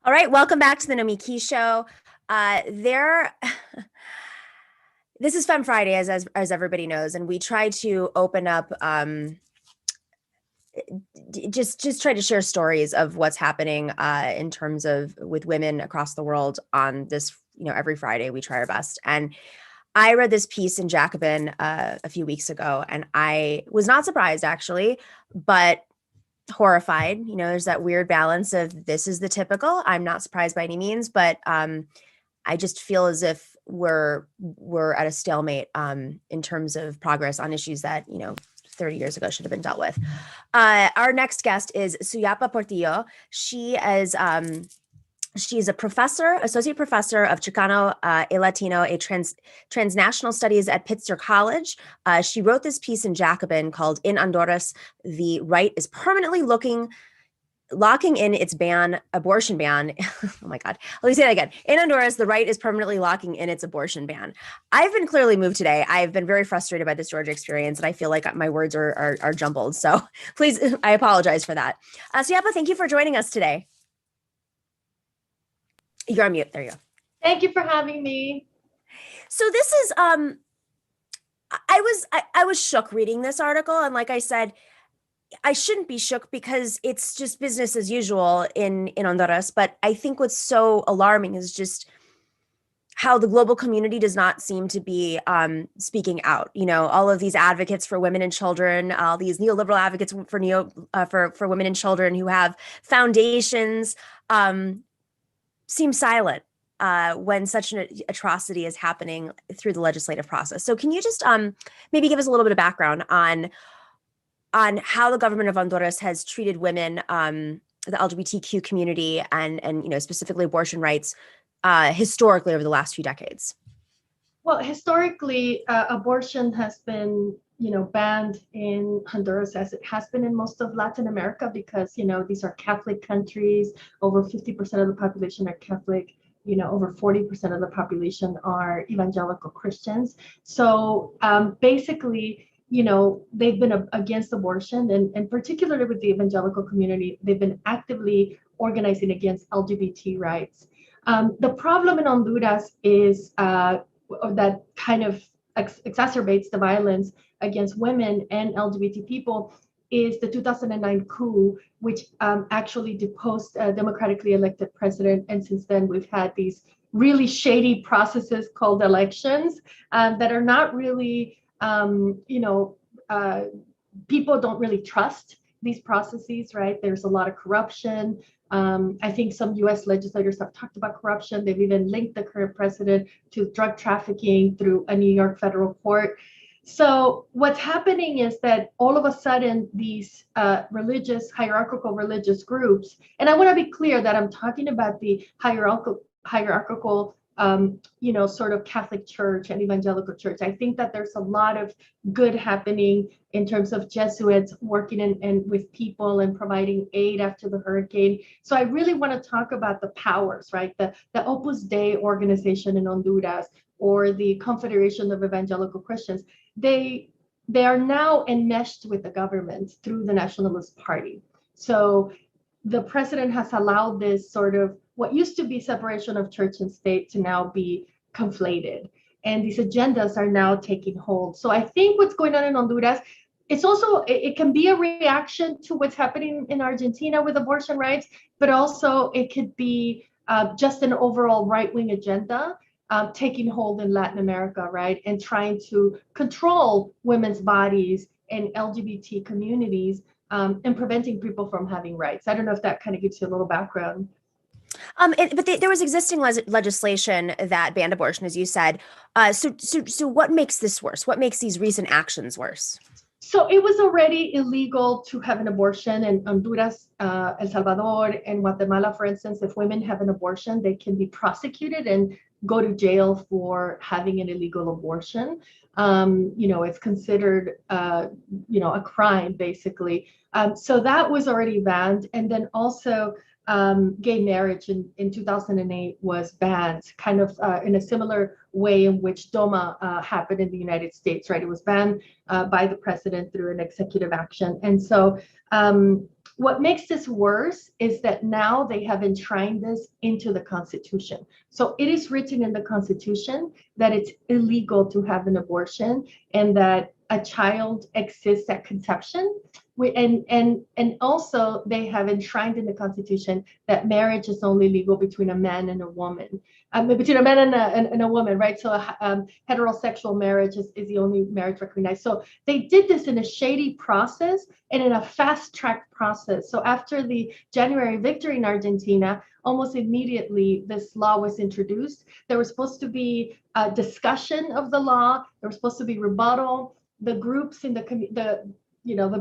All right, welcome back to the Nomiki Show. This is Femme Friday, as everybody knows, and we try to open up, just try to share stories of what's happening in terms of with women across the world on this. Every Friday we try our best. And I read this piece in Jacobin a few weeks ago, and I was not surprised actually, but horrified. There's that weird balance of this is the typical. I'm not surprised by any means, but I just feel as if we're at a stalemate in terms of progress on issues that 30 years ago should have been dealt with. Our next guest is Suyapa Portillo. She's a professor, associate professor of Chicano y Latino, transnational studies at Pitzer College. She wrote this piece in Jacobin called "In Honduras, the right is permanently locking in its abortion ban." Oh my God. Let me say that again. In Honduras, the right is permanently locking in its abortion ban. I've been clearly moved today. I've been very frustrated by this Georgia experience, and I feel like my words are jumbled. So please, I apologize for that. Suyapa, thank you for joining us today. You're on mute. There you go. Thank you for having me. So this is, I was shook reading this article. And like I said, I shouldn't be shook because it's just business as usual in Honduras. But I think what's so alarming is just how the global community does not seem to be speaking out. All of these advocates for women and children, all these neoliberal advocates for women and children who have foundations, seem silent when such an atrocity is happening through the legislative process. So can you just maybe give us a little bit of background on how the government of Honduras has treated women, the LGBTQ community, and specifically abortion rights historically over the last few decades? Well, historically, abortion has been banned in Honduras, as it has been in most of Latin America, because these are Catholic countries. Over 50% of the population are Catholic. Over 40% of the population are evangelical Christians. So basically, they've been against abortion, and particularly with the evangelical community, they've been actively organizing against LGBT rights. The problem in Honduras is that kind of exacerbates the violence against women and LGBT people is the 2009 coup, which actually deposed a democratically elected president. And since then, we've had these really shady processes called elections that are not really, people don't really trust these processes, right? There's a lot of corruption. I think some US legislators have talked about corruption. They've even linked the current president to drug trafficking through a New York federal court. So what's happening is that all of a sudden these hierarchical religious groups, and I want to be clear that I'm talking about the hierarchical sort of Catholic Church and evangelical church. I think that there's a lot of good happening in terms of Jesuits working and with people and providing aid after the hurricane. So I really want to talk about the powers, right? The Opus Dei organization in Honduras, or the Confederation of Evangelical Christians. They are now enmeshed with the government through the Nationalist Party. So the president has allowed this sort of what used to be separation of church and state to now be conflated. And these agendas are now taking hold. So I think what's going on in Honduras, it can be a reaction to what's happening in Argentina with abortion rights, but also it could be just an overall right-wing agenda taking hold in Latin America, right? And trying to control women's bodies and LGBT communities and preventing people from having rights. I don't know if that kind of gives you a little background. But there was existing legislation that banned abortion, as you said. So what makes this worse? What makes these recent actions worse? So it was already illegal to have an abortion in Honduras, El Salvador, and Guatemala, for instance. If women have an abortion, they can be prosecuted and go to jail for having an illegal abortion. It's considered, a crime, basically. So that was already banned. And then also gay marriage in 2008 was banned, kind of in a similar way in which DOMA happened in the United States, right? It was banned by the president through an executive action. And so What makes this worse is that now they have enshrined this into the Constitution. So it is written in the Constitution that it's illegal to have an abortion and that a child exists at conception. And also they have enshrined in the Constitution that marriage is only legal between a man and a woman, between a man and a woman, right? So heterosexual marriage is the only marriage recognized. So they did this in a shady process and in a fast-track process. So after the January victory in Argentina, almost immediately this law was introduced. There was supposed to be a discussion of the law. There was supposed to be rebuttal. The groups in the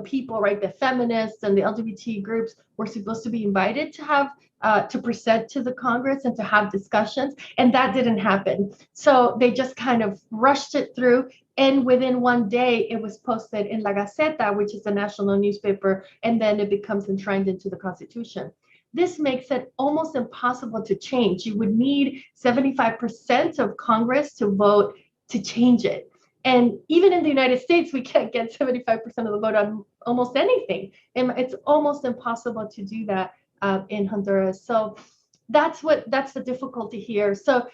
people, right, the feminists and the LGBT groups were supposed to be invited to have to present to the Congress and to have discussions, and that didn't happen. So they just kind of rushed it through, and within one day it was posted in La Gaceta, which is a national newspaper, and then it becomes enshrined into the Constitution. This makes it almost impossible to change. You would need 75% of Congress to vote to change it. And even in the United States, we can't get 75% of the vote on almost anything. And it's almost impossible to do that in Honduras. So that's the difficulty here. So,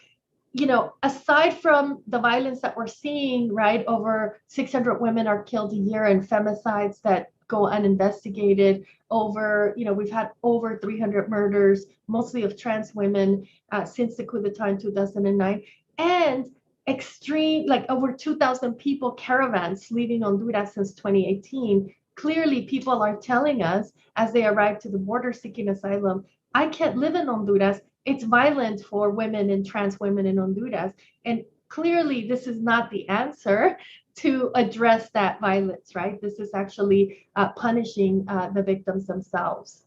aside from the violence that we're seeing, right, over 600 women are killed a year in femicides that go uninvestigated. We've had over 300 murders, mostly of trans women, since the coup d'etat in 2009. And extreme, like over 2,000 people caravans leaving Honduras since 2018. Clearly, people are telling us as they arrive to the border seeking asylum, I can't live in Honduras. It's violent for women and trans women in Honduras. And clearly, this is not the answer to address that violence, right? This is actually punishing the victims themselves.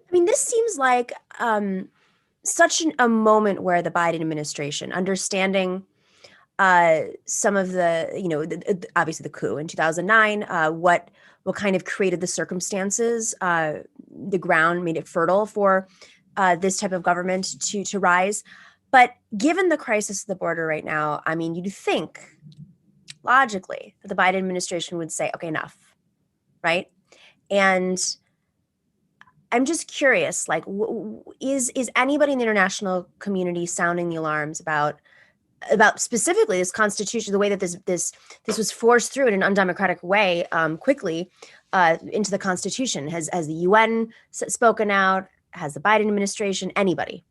I mean, this seems like such a moment where the Biden administration, understanding some of obviously the coup in 2009, what kind of created the circumstances, the ground made it fertile for this type of government to rise. But given the crisis at the border right now, I mean, you'd think logically that the Biden administration would say, okay, enough, right? And I'm just curious, like, is anybody in the international community sounding the alarms about specifically this Constitution, the way that this was forced through in an undemocratic way quickly into the Constitution? Has the UN spoken out? Has the Biden administration? Anybody?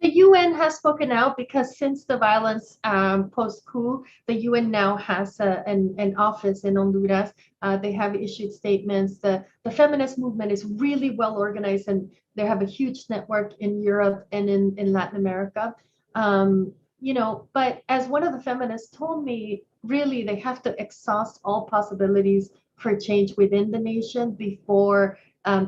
The UN has spoken out because since the violence post-coup, the UN now has an office in Honduras. They have issued statements. The feminist movement is really well organized, and they have a huge network in Europe and in Latin America. But as one of the feminists told me, really, they have to exhaust all possibilities for change within the nation before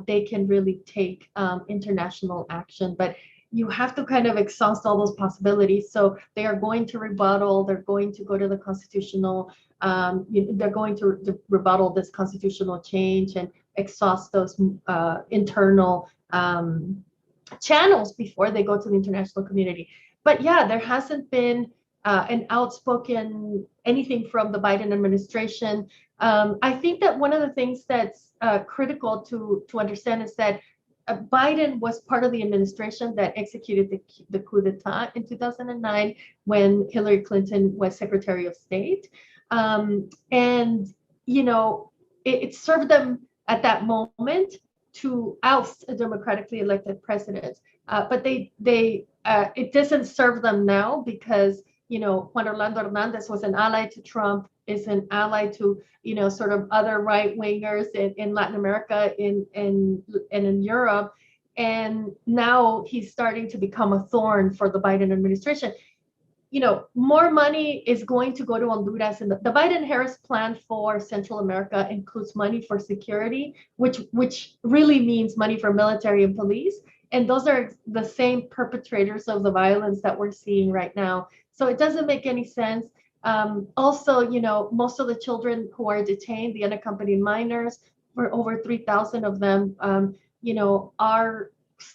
they can really take international action. But you have to kind of exhaust all those possibilities. So they are going to rebuttal. They're going to go to the constitutional. They're going to rebuttal this constitutional change and exhaust those internal channels before they go to the international community. But yeah, there hasn't been an outspoken anything from the Biden administration. I think that one of the things that's critical to understand is that Biden was part of the administration that executed the coup d'etat in 2009 when Hillary Clinton was Secretary of State. It served them at that moment to oust a democratically elected president. But it doesn't serve them now because, Juan Orlando Hernandez was an ally to Trump, is an ally to, sort of other right-wingers in Latin America and in Europe. And now he's starting to become a thorn for the Biden administration. More money is going to go to Honduras, and the Biden-Harris plan for Central America includes money for security, which really means money for military and police. And those are the same perpetrators of the violence that we're seeing right now. So it doesn't make any sense. Also, most of the children who are detained, the unaccompanied minors, for over 3,000 of them, are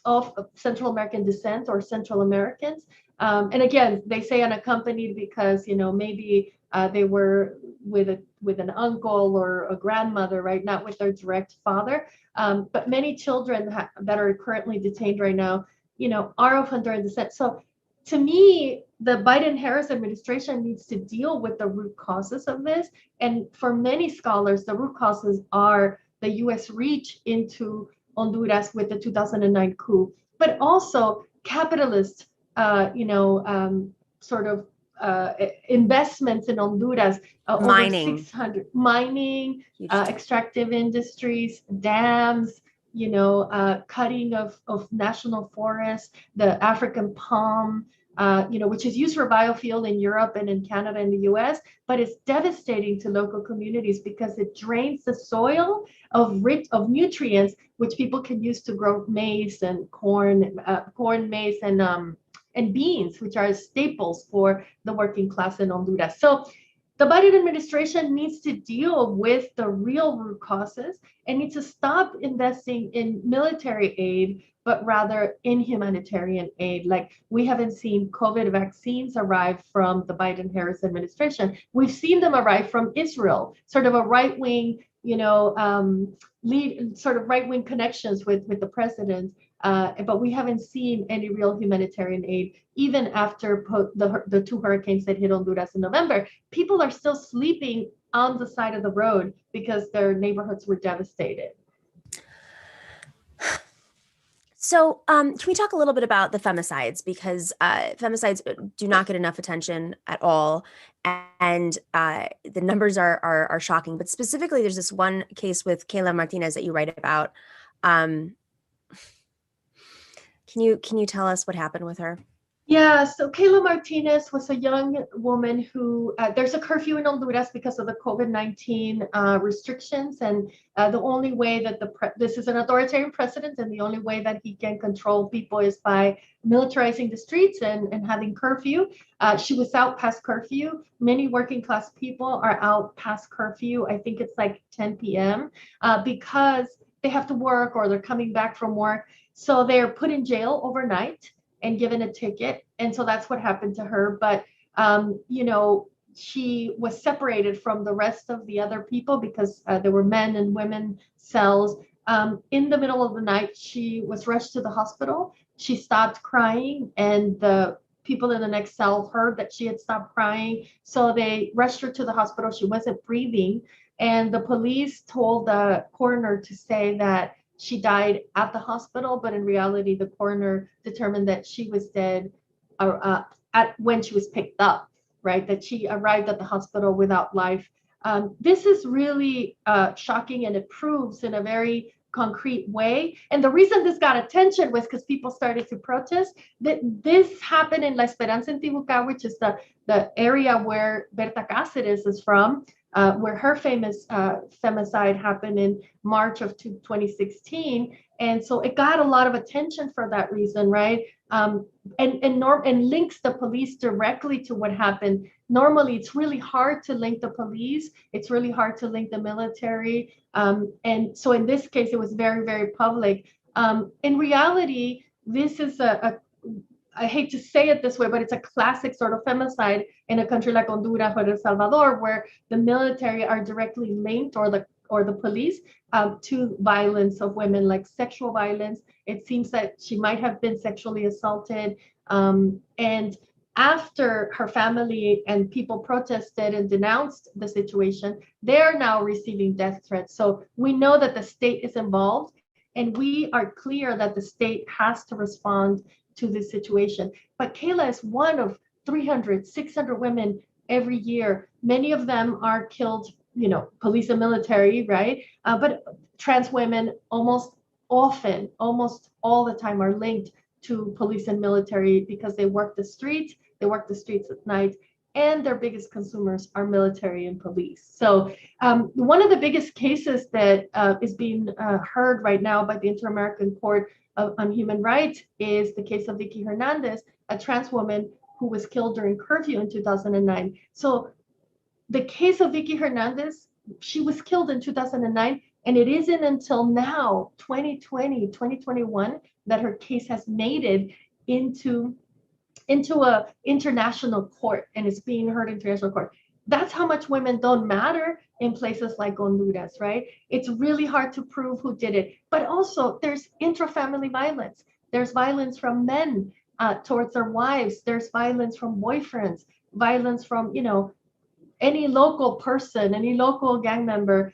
of Central American descent or Central Americans. And again, they say unaccompanied because, maybe they were with with an uncle or a grandmother, right? Not with their direct father. But many children that are currently detained right now, are of Honduran descent. So to me, the Biden-Harris administration needs to deal with the root causes of this. And for many scholars, the root causes are the U.S. reach into Honduras with the 2009 coup, but also capitalist, sort of investments in Honduras, Mining. over 600 mining, extractive industries, dams, cutting of national forests, the African palm, which is used for biofuel in Europe and in Canada and the US, but it's devastating to local communities because it drains the soil of nutrients, which people can use to grow maize and corn, maize, and beans, which are staples for the working class in Honduras. So the Biden administration needs to deal with the real root causes and needs to stop investing in military aid, but rather in humanitarian aid. Like, we haven't seen COVID vaccines arrive from the Biden-Harris administration. We've seen them arrive from Israel, sort of a right-wing, sort of right-wing connections with the president. But we haven't seen any real humanitarian aid, even after the two hurricanes that hit Honduras in November. People are still sleeping on the side of the road because their neighborhoods were devastated. So can we talk a little bit about the femicides? Because femicides do not get enough attention at all. And the numbers are shocking. But specifically, there's this one case with Kayla Martinez that you write about. Can you tell us what happened with her? Yeah, so Kayla Martinez was a young woman who, there's a curfew in Honduras because of the COVID-19 restrictions. And the only way that this is an authoritarian president, and the only way that he can control people is by militarizing the streets and having curfew. She was out past curfew. Many working class people are out past curfew. I think it's like 10 p.m. Because they have to work or they're coming back from work. So they're put in jail overnight and given a ticket. And so that's what happened to her. But, she was separated from the rest of the other people because there were men and women cells. In the middle of the night, she was rushed to the hospital. She stopped crying, and the people in the next cell heard that she had stopped crying. So they rushed her to the hospital. She wasn't breathing. And the police told the coroner to say that she died at the hospital, but in reality, the coroner determined that she was dead when she was picked up, right? That she arrived at the hospital without life. This is really shocking, and it proves in a very concrete way. And the reason this got attention was because people started to protest. That this happened in La Esperanza in Tibuca, which is the area where Berta Cáceres is from. Where her famous femicide happened in March of 2016. And so it got a lot of attention for that reason, right? And links the police directly to what happened. Normally, it's really hard to link the police. It's really hard to link the military. And so in this case, it was very, very public. In reality, this is I hate to say it this way, but it's a classic sort of femicide in a country like Honduras or El Salvador, where the military are directly linked, or the police, to violence of women, like sexual violence. It seems that she might have been sexually assaulted. And after her family and people protested and denounced the situation, they're now receiving death threats. So we know that the state is involved, and we are clear that the state has to respond to this situation. But Kayla is one of 300, 600 women every year. Many of them are killed, police and military, right? But trans women almost all the time are linked to police and military because they work the streets at night, and their biggest consumers are military and police. So one of the biggest cases that is being heard right now by the Inter-American Court on Human Rights is the case of Vicky Hernandez, a trans woman who was killed during curfew in 2009. So the case of Vicky Hernandez, she was killed in 2009, and it isn't until now, 2020, 2021, that her case has made it into a international court, and it's being heard in international court. That's how much women don't matter in places like Honduras, right? It's really hard to prove who did it. But also there's intra-family violence. There's violence from men towards their wives. There's violence from boyfriends, violence from, any local person, any local gang member,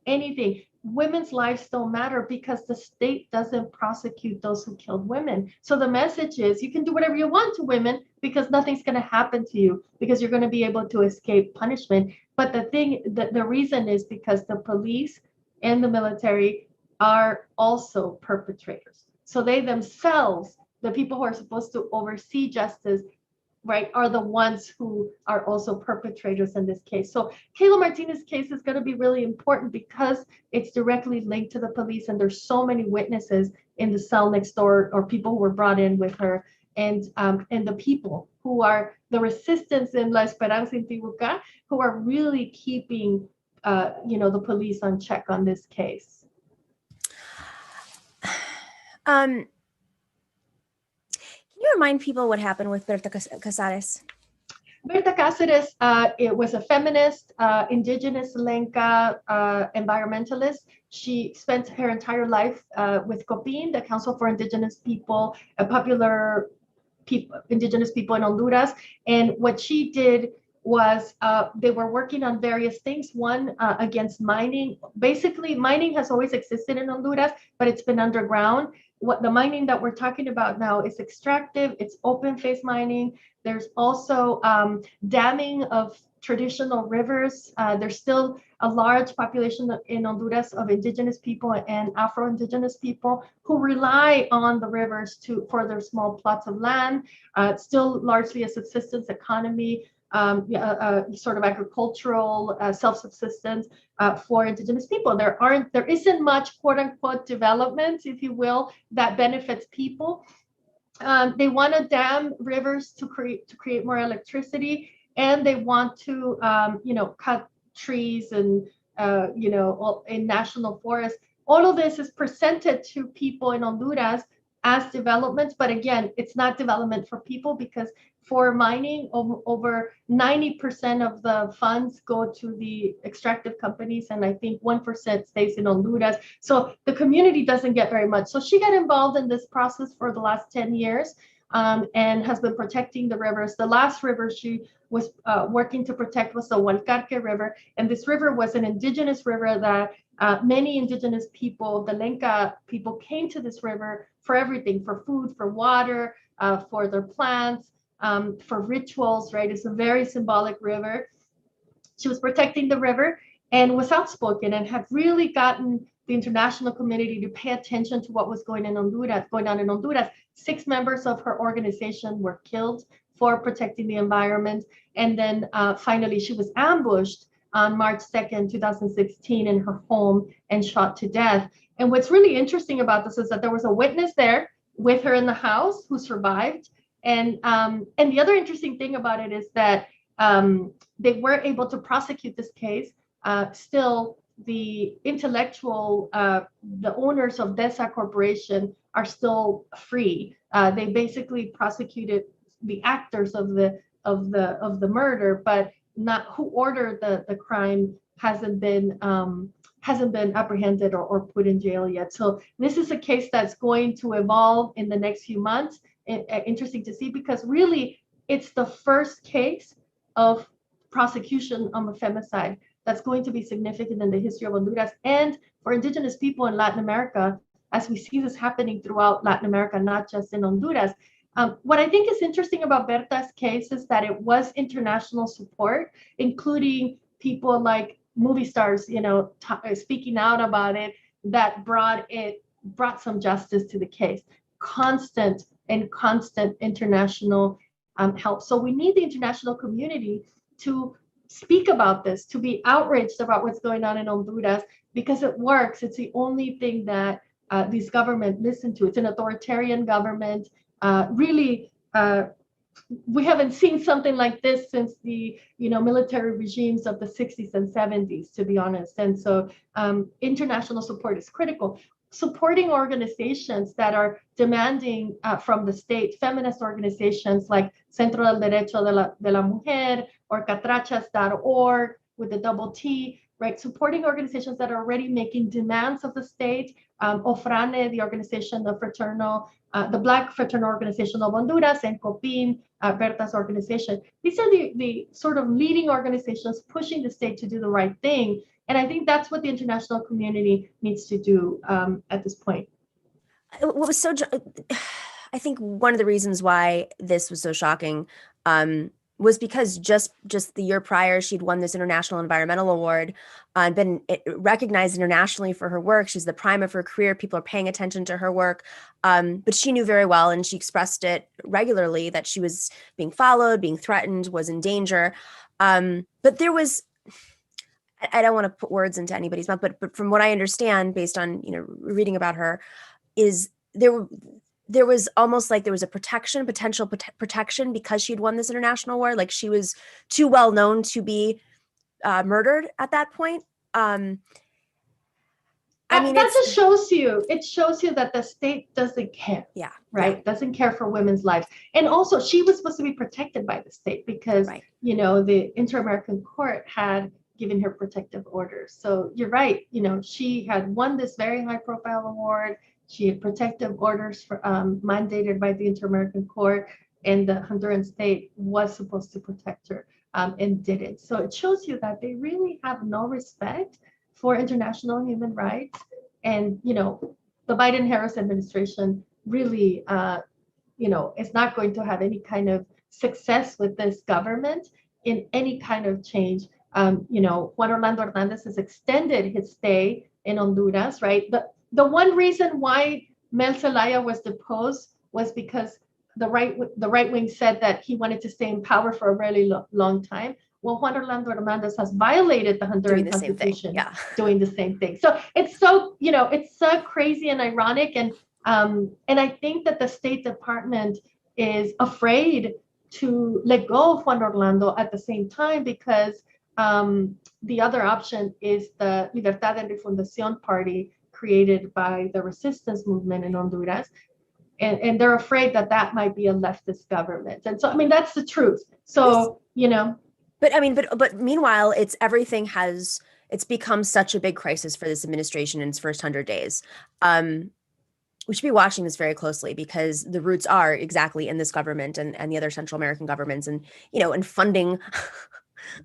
anything. Women's lives don't matter because the state doesn't prosecute those who killed women. So the message is you can do whatever you want to women because nothing's going to happen to you because you're going to be able to escape punishment. But the reason is because the police and the military are also perpetrators. So they themselves, the people who are supposed to oversee justice, right, are the ones who are also perpetrators in this case. So Kayla Martinez's case is going to be really important because it's directly linked to the police, and there's so many witnesses in the cell next door or people who were brought in with her, and the people who are the resistance in La Esperanza in Tibuca who are really keeping the police on check on this case. Can you remind people what happened with Berta Casares? Berta Cáceres, it was a feminist, indigenous Lenca environmentalist. She spent her entire life with COPIN, the Council for Indigenous People, a popular indigenous people in Honduras. And what she did was they were working on various things. One, against mining. Basically, mining has always existed in Honduras, but it's been underground. What the mining that we're talking about now is extractive, it's open face mining. There's also damming of traditional rivers. There's still a large population in Honduras of indigenous people and Afro-Indigenous people who rely on the rivers for their small plots of land. It's still largely a subsistence economy. Sort of agricultural self-subsistence for indigenous people. There isn't much quote unquote development, if you will, that benefits people. They want to dam rivers to create more electricity, and they want to cut trees and in national forests. All of this is presented to people in Honduras as development, but again, it's not development for people because for mining, over 90% of the funds go to the extractive companies, and I think 1% stays in Honduras. So the community doesn't get very much. So she got involved in this process for the last 10 years and has been protecting the rivers. The last river she was working to protect was the Hualcarque River, and this river was an indigenous river that many indigenous people, the Lenca people, came to this river for everything, for food, for water, for their plants, for rituals, right? It's a very symbolic river. She was protecting the river and was outspoken and had really gotten the international community to pay attention to what was going on in Honduras. 6 members of her organization were killed for protecting the environment. And then finally, she was ambushed on March 2nd, 2016 in her home and shot to death. And what's really interesting about this is that there was a witness there with her in the house who survived. And the other interesting thing about it is that they were able to prosecute this case. Still, the intellectual, the owners of DESA Corporation are still free. They basically prosecuted the actors of the murder, but not who ordered the crime hasn't been apprehended or put in jail yet. So this is a case that's going to evolve in the next few months. Interesting to see, because really it's the first case of prosecution on the femicide that's going to be significant in the history of Honduras and for indigenous people in Latin America, as we see this happening throughout Latin America, not just in Honduras. What I think is interesting about Berta's case is that it was international support, including people like movie stars, speaking out about it, that brought some justice to the case. Constant international help. So we need the international community to speak about this, to be outraged about what's going on in Honduras, because it works. It's the only thing that this government listen to. It's an authoritarian government. Really, we haven't seen something like this since the military regimes of the 60s and 70s, to be honest. And so international support is critical. supporting organizations that are demanding from the state, feminist organizations like Centro del Derecho de la Mujer or catrachas.org with the double T, right? Supporting organizations that are already making demands of the state. Ofrane, the organization, the Black Fraternal Organization of Honduras, and COPIN, Berta's organization. These are the sort of leading organizations pushing the state to do the right thing. And I think that's what the international community needs to do at this point. What was I think one of the reasons why this was so shocking was because just the year prior, she'd won this International Environmental Award and been recognized internationally for her work. She's the prime of her career. People are paying attention to her work. But she knew very well, and she expressed it regularly, that she was being followed, being threatened, was in danger. But there was, I don't want to put words into anybody's mouth, but from what I understand, based on reading about her, is there was almost like there was a potential protection because she'd won this international award. Like she was too well known to be murdered at that point. I mean, that just shows you that the state doesn't care. Yeah. Right. Yeah. Doesn't care for women's lives. And also she was supposed to be protected by the state because, the Inter-American Court had given her protective orders. So you're right. She had won this very high profile award. She had protective orders mandated by the Inter-American Court, and the Honduran state was supposed to protect her and didn't. So it shows you that they really have no respect for international human rights. And, the Biden-Harris administration really, is not going to have any kind of success with this government in any kind of change. Juan Orlando Hernandez has extended his stay in Honduras, right? The one reason why Mel Zelaya was deposed was because the right wing said that he wanted to stay in power for a really long time. Well, Juan Orlando Hernandez has violated the Honduran Constitution, doing the same thing. So it's so crazy and ironic, and I think that the State Department is afraid to let go of Juan Orlando at the same time because the other option is the Libertad and Refundación Party, created by the resistance movement in Honduras. And they're afraid that might be a leftist government. And so, I mean, that's the truth. So, But meanwhile, it's become such a big crisis for this administration in its first 100 days. We should be watching this very closely because the roots are exactly in this government and the other Central American governments, and, and funding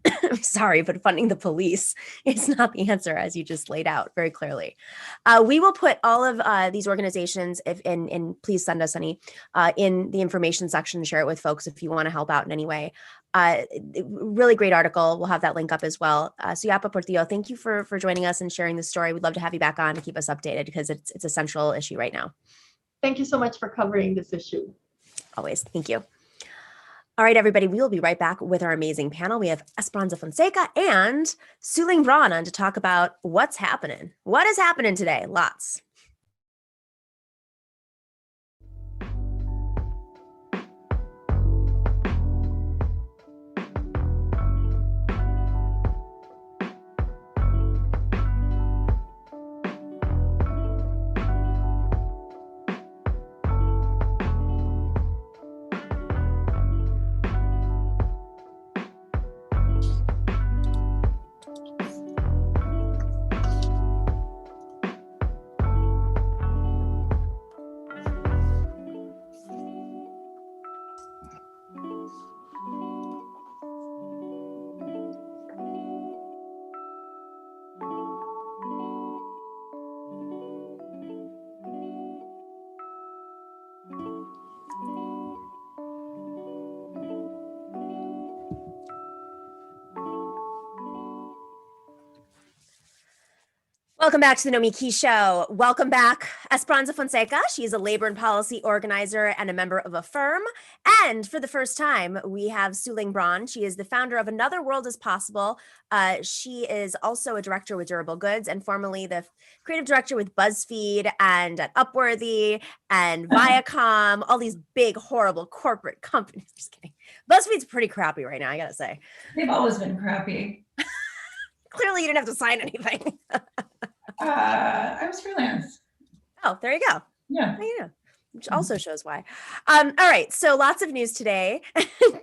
I'm sorry, but funding the police is not the answer, as you just laid out very clearly. We will put all of these organizations, and please send us any, in the information section, share it with folks if you want to help out in any way. Really great article. We'll have that link up as well. Suyapa Portillo, thank you for joining us and sharing this story. We'd love to have you back on to keep us updated because it's a central issue right now. Thank you so much for covering this issue. Always. Thank you. All right, everybody, we will be right back with our amazing panel. We have Esperanza Fonseca and Sue-Ling Braun on to talk about what's happening. What is happening today? Lots. Welcome back to the Nomiki Show. Welcome back, Esperanza Fonseca. She is a labor and policy organizer and a member of Affirm. And for the first time, we have Sue-Ling Braun. She is the founder of Another World is Possible. She is also a director with Durable Goods and formerly the creative director with Buzzfeed and at Upworthy and Viacom, all these big, horrible corporate companies. Just kidding. Buzzfeed's pretty crappy right now, I gotta say. They've always been crappy. Clearly, you didn't have to sign anything. I was freelance. Oh, there you go. Yeah. There you go. Which also shows why. All right, so lots of news today.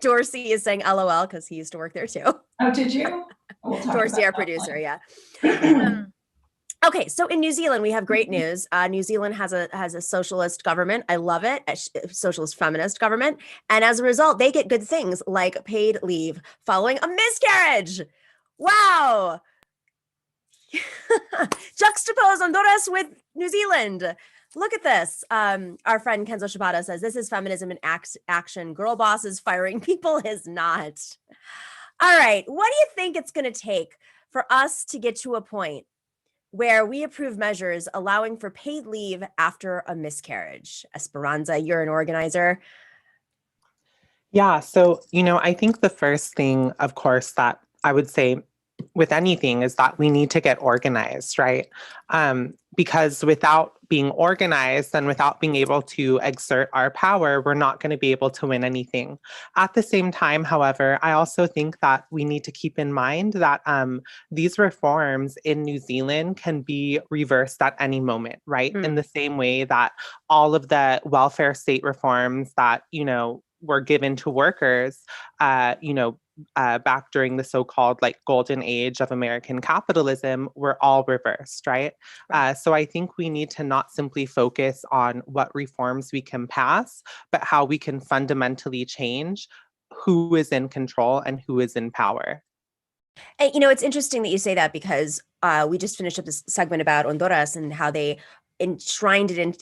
Dorsey is saying LOL because he used to work there too. Oh, did you? We'll talk Dorsey, about our that producer, later. yeah. Okay, so in New Zealand, we have great news. New Zealand has a socialist government. I love it, a socialist feminist government. And as a result, they get good things like paid leave following a miscarriage. Wow. Juxtapose Honduras with New Zealand. Look at this. Our friend Kenzo Shibata says, this is feminism in action. Girl bosses firing people is not. All right, what do you think it's going to take for us to get to a point where we approve measures allowing for paid leave after a miscarriage? Esperanza, you're an organizer. Yeah, so, I think the first thing, of course, that I would say with anything is that we need to get organized, right? Because without being organized and without being able to exert our power, we're not going to be able to win anything. At the same time, however, I also think that we need to keep in mind that these reforms in New Zealand can be reversed at any moment, right? In the same way that all of the welfare state reforms that, were given to workers, back during the so-called golden age of American capitalism were all reversed, right? So I think we need to not simply focus on what reforms we can pass, but how we can fundamentally change who is in control and who is in power. And, it's interesting that you say that because we just finished up this segment about Honduras and how they enshrined it in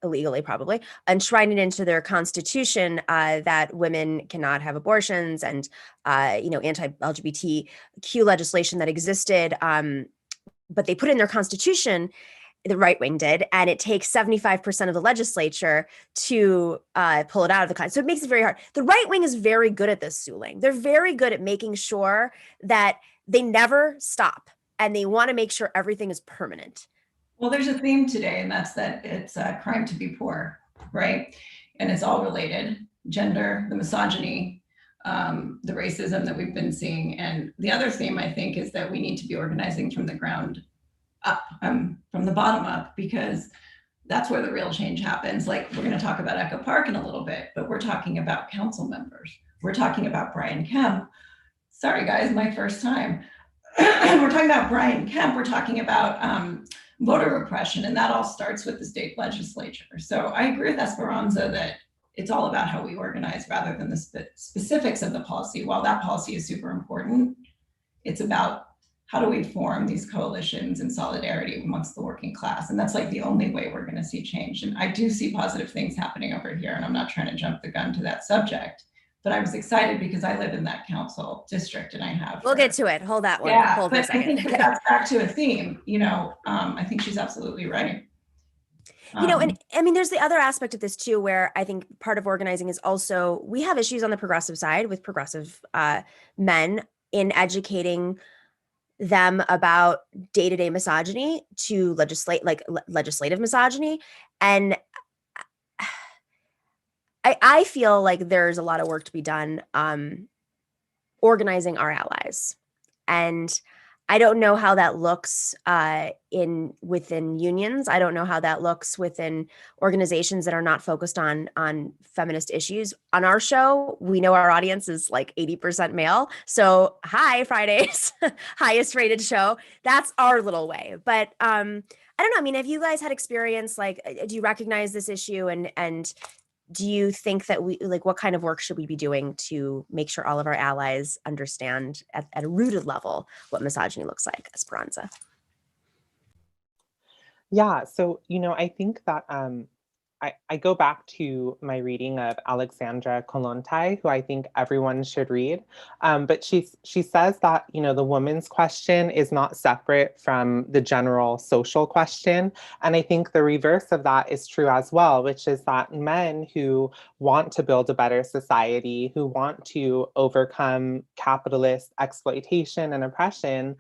illegally, probably enshrined it into their constitution that women cannot have abortions and anti-LGBTQ legislation that existed, but they put it in their constitution. The right wing did, and it takes 75% of the legislature to pull it out of the constitution. So it makes it very hard. The right wing is very good at this, Sue-Ling. They're very good at making sure that they never stop, and they want to make sure everything is permanent. Well, there's a theme today, and that's that it's a crime to be poor, right? And it's all related: gender, the misogyny, the racism that we've been seeing. And the other theme, I think, is that we need to be organizing from the ground up, from the bottom up, because that's where the real change happens. Like, we're going to talk about Echo Park in a little bit, but we're talking about council members. We're talking about Brian Kemp. Sorry, guys, my first time. We're talking about Brian Kemp. We're talking about voter repression, and that all starts with the state legislature. So I agree with Esperanza that it's all about how we organize rather than the specifics of the policy. While that policy is super important, it's about how do we form these coalitions in solidarity amongst the working class? And that's the only way we're going to see change. And I do see positive things happening over here, and I'm not trying to jump the gun to that subject, but I was excited because I live in that council district, and I have. We'll get to it. Hold that one. Yeah, Hold for a second. I think that's back to a theme. I think she's absolutely right. And I mean, there's the other aspect of this too, where I think part of organizing is also, we have issues on the progressive side with progressive men in educating them about day-to-day misogyny to legislative misogyny. And I feel like there's a lot of work to be done organizing our allies. And I don't know how that looks within unions. I don't know how that looks within organizations that are not focused on feminist issues. On our show, we know our audience is 80% male. So hi, Fridays, highest rated show. That's our little way. But I don't know. I mean, have you guys had experience? Do you recognize this issue? And do you think that what kind of work should we be doing to make sure all of our allies understand at a rooted level what misogyny looks like, Esperanza? Yeah, so, I think that I go back to my reading of Alexandra Kollontai, who I think everyone should read. But she says that, the woman's question is not separate from the general social question. And I think the reverse of that is true as well, which is that men who want to build a better society, who want to overcome capitalist exploitation and oppression,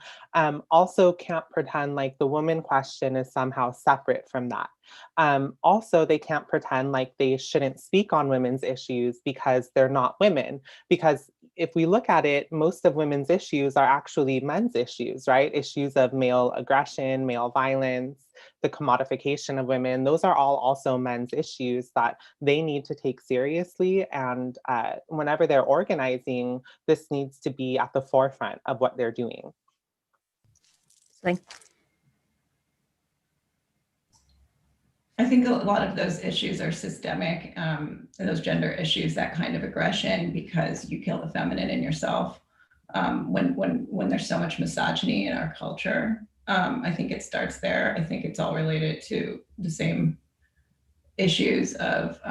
also can't pretend like the woman question is somehow separate from that. Also, they can't pretend like they shouldn't speak on women's issues because they're not women. Because if we look at it, most of women's issues are actually men's issues, right? Issues of male aggression, male violence, the commodification of women. Those are all also men's issues that they need to take seriously. And whenever they're organizing, this needs to be at the forefront of what they're doing. I think a lot of those issues are systemic, those gender issues, that kind of aggression, because you kill the feminine in yourself. When there's so much misogyny in our culture, I think it starts there. I think it's all related to the same issues of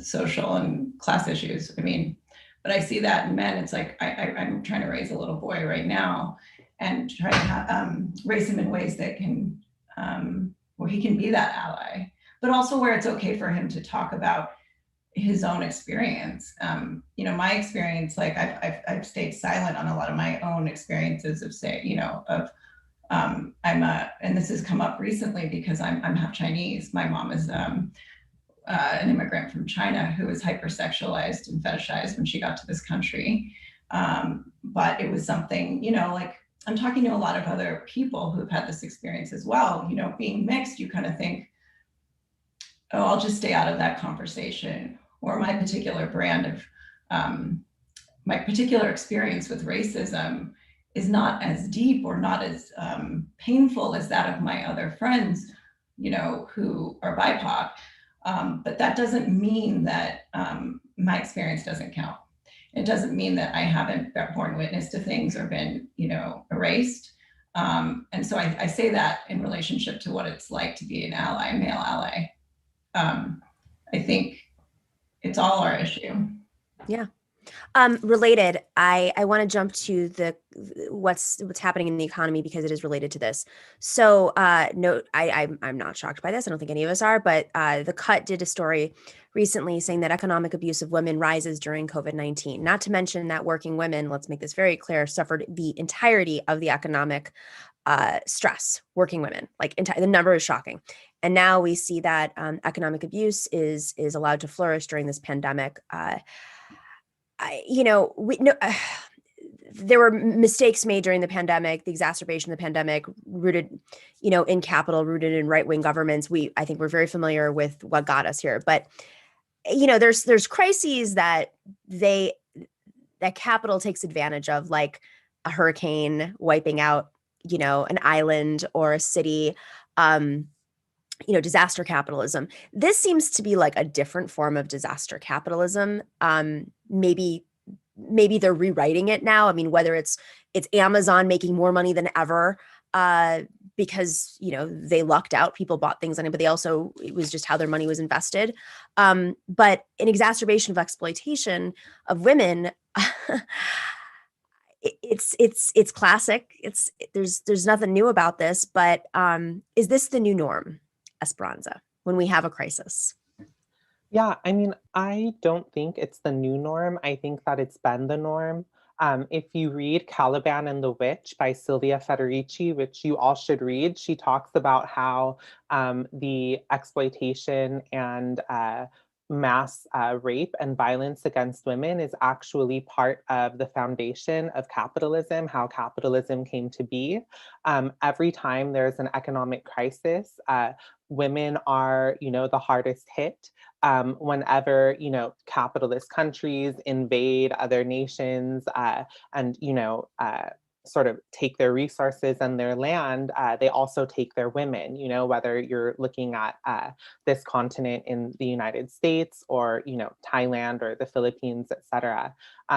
social and class issues. I mean, but I see that in men. It's like I'm trying to raise a little boy right now and try to raise him in ways that can where he can be that ally, but also where it's okay for him to talk about his own experience. You know, my experience, like I've stayed silent on a lot of my own experiences of and this has come up recently because I'm half Chinese. My mom is an immigrant from China who was hypersexualized and fetishized when she got to this country. But it was something, you know, like I'm talking to a lot of other people who've had this experience as well. You know, being mixed, you kind of think, oh, I'll just stay out of that conversation. Or my particular brand of, my particular experience with racism is not as deep or not as painful as that of my other friends, you know, who are BIPOC. But that doesn't mean that my experience doesn't count. It doesn't mean that I haven't borne witness to things or been, you know, erased. And so I say that in relationship to what it's like to be an ally, a male ally. I think it's all our issue. Yeah. Related, I want to jump to the what's happening in the economy because it is related to this. So no, I'm not shocked by this. I don't think any of us are, but The Cut did a story recently saying that economic abuse of women rises during COVID-19. Not to mention that working women, let's make this very clear, suffered the entirety of the economic stress. Working women, like the number is shocking. And now we see that economic abuse is allowed to flourish during this pandemic. There were mistakes made during the pandemic, the exacerbation of the pandemic, rooted, in capital, rooted in right-wing governments. I think we're very familiar with what got us here. But, there's crises that capital takes advantage of, like a hurricane wiping out, an island or a city. Disaster capitalism. This seems to be like a different form of disaster capitalism. Maybe they're rewriting it now. I mean, whether it's Amazon making more money than ever because, they lucked out, people bought things on it, but it was just how their money was invested. But an exacerbation of exploitation of women, it's classic. There's nothing new about this, but is this the new norm, Esperanza, when we have a crisis? Yeah, I mean, I don't think it's the new norm. I think that it's been the norm. If you read Caliban and the Witch by Silvia Federici, which you all should read, she talks about how the exploitation and mass rape and violence against women is actually part of the foundation of capitalism, how capitalism came to be. Every time there's an economic crisis, women are, the hardest hit. Whenever, capitalist countries invade other nations and, sort of take their resources and their land, they also take their women, whether you're looking at this continent in the United States or, Thailand or the Philippines, et cetera.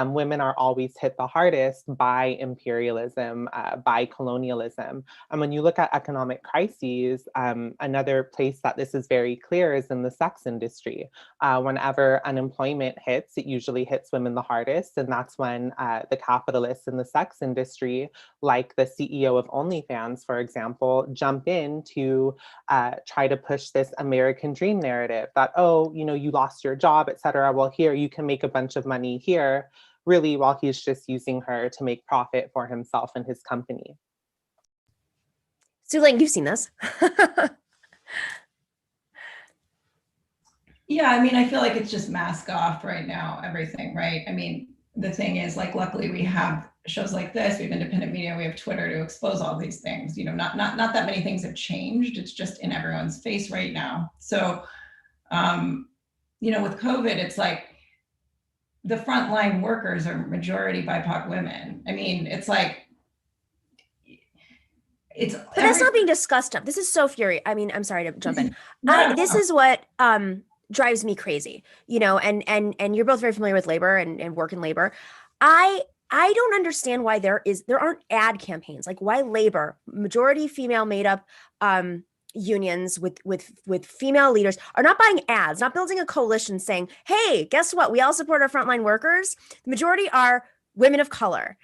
Women are always hit the hardest by imperialism, by colonialism. And when you look at economic crises, another place that this is very clear is in the sex industry. Whenever unemployment hits, it usually hits women the hardest. And that's when the capitalists in the sex industry, like the CEO of OnlyFans, for example, jump in to try to push this American dream narrative that, you lost your job, et cetera. Well, here, you can make a bunch of money here, really, while he's just using her to make profit for himself and his company. Sue-Ling, you've seen this. Yeah, I mean, I feel like it's just mask off right now, everything, right? I mean, the thing is, like, luckily we have shows like this, we have independent media, we have Twitter to expose all these things. You know, not that many things have changed. It's just in everyone's face right now. So, you know, with COVID, it's like the frontline workers are majority BIPOC women. I mean, it's like, but that's not being discussed. This is so furious. I mean, I'm sorry to jump in. No, this is what drives me crazy, you know, and you're both very familiar with labor and work in labor. I don't understand why there aren't ad campaigns. Like, why labor, majority female made up unions with female leaders, are not buying ads, not building a coalition saying, hey, guess what? We all support our frontline workers. The majority are women of color,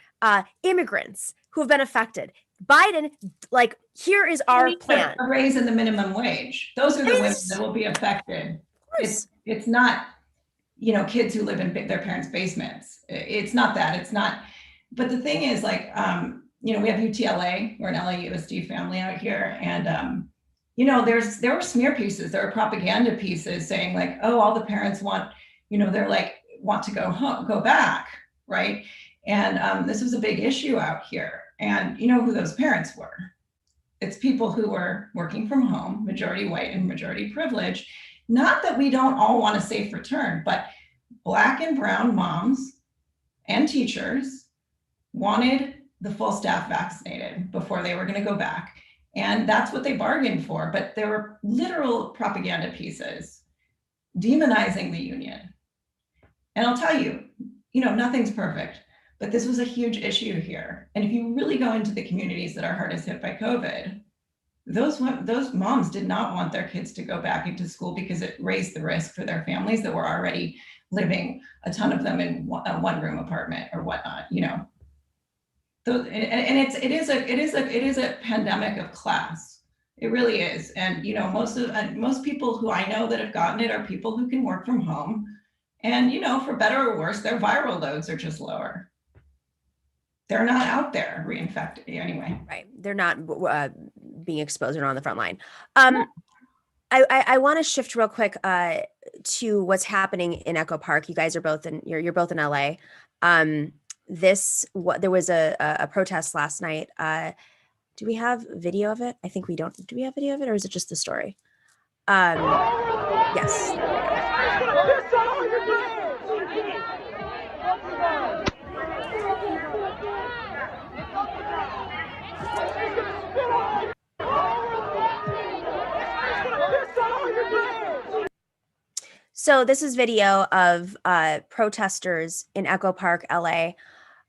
immigrants who have been affected. Biden, like, here is our plan. A raise in the minimum wage. Those are the women that will be affected. It's not, you know, kids who live in their parents' basements. It's not that. It's not. But the thing is, like, you know, we have UTLA. We're an LAUSD family out here, and you know, there were smear pieces, there were propaganda pieces saying, like, oh, all the parents want, you know, they're like, want to go home, go back, right? And this was a big issue out here. And you know who those parents were? It's people who were working from home, majority white and majority privileged. Not that we don't all want a safe return, but Black and brown moms and teachers wanted the full staff vaccinated before they were going to go back. And that's what they bargained for. But there were literal propaganda pieces demonizing the union. And I'll tell you, you know, nothing's perfect, but this was a huge issue here. And if you really go into the communities that are hardest hit by COVID, those moms did not want their kids to go back into school because it raised the risk for their families that were already living, a ton of them, in a one-room apartment or whatnot, you know. So, and it is a pandemic of class. It really is. And you know, most people who I know that have gotten it are people who can work from home, and you know, for better or worse, their viral loads are just lower. They're not out there reinfected anyway. Right. They're not being exposed or on the front line. I want to shift real quick to what's happening in Echo Park. You guys are both you're both in LA. There was a protest last night. Do we have video of it? I think we don't. Do we have video of it, or is it just the story? Yes. So this is video of protesters in Echo Park, LA,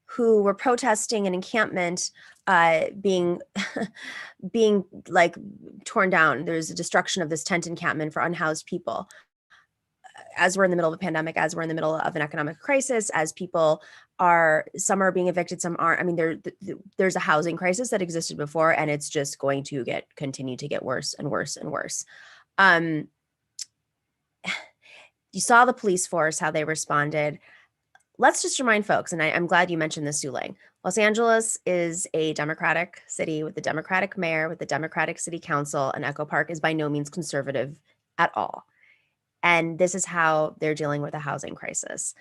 who were protesting an encampment being like torn down. There's a destruction of this tent encampment for unhoused people. As we're in the middle of a pandemic, as we're in the middle of an economic crisis, as people some are being evicted, some aren't. I mean, there's a housing crisis that existed before, and it's just going to continue to get worse and worse and worse. You saw the police force, how they responded. Let's just remind folks, and I'm glad you mentioned this, Sue-Ling. Los Angeles is a Democratic city with a Democratic mayor, with a Democratic city council, and Echo Park is by no means conservative at all. And this is how they're dealing with a housing crisis.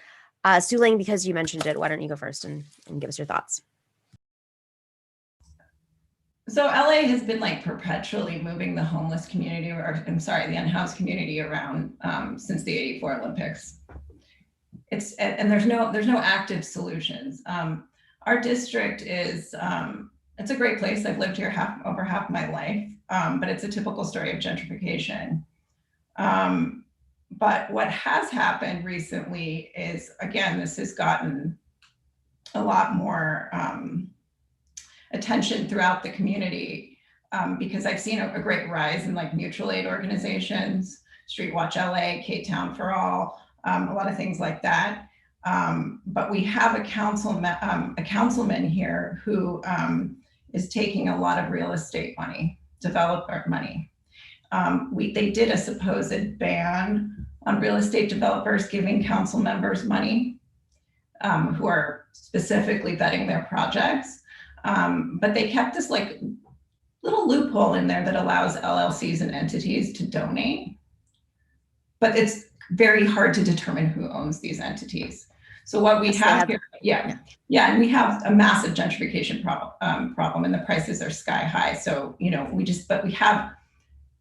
Sue-Ling, because you mentioned it, why don't you go first and give us your thoughts? So LA has been like perpetually moving the homeless community, or I'm sorry, the unhoused community around since the '84 Olympics. And there's no active solutions. Our district is it's a great place. I've lived here over half my life, but it's a typical story of gentrification. But what has happened recently is, again, this has gotten a lot more attention throughout the community because I've seen a great rise in like mutual aid organizations, Street Watch LA, K-Town for All, a lot of things like that. But we have a councilman here who is taking a lot of real estate money, developer money. They did a supposed ban on real estate developers giving council members money who are specifically vetting their projects. But they kept this like little loophole in there that allows LLCs and entities to donate. But it's very hard to determine who owns these entities. So what we have here, and we have a massive gentrification problem, and the prices are sky high. So, you know, but we have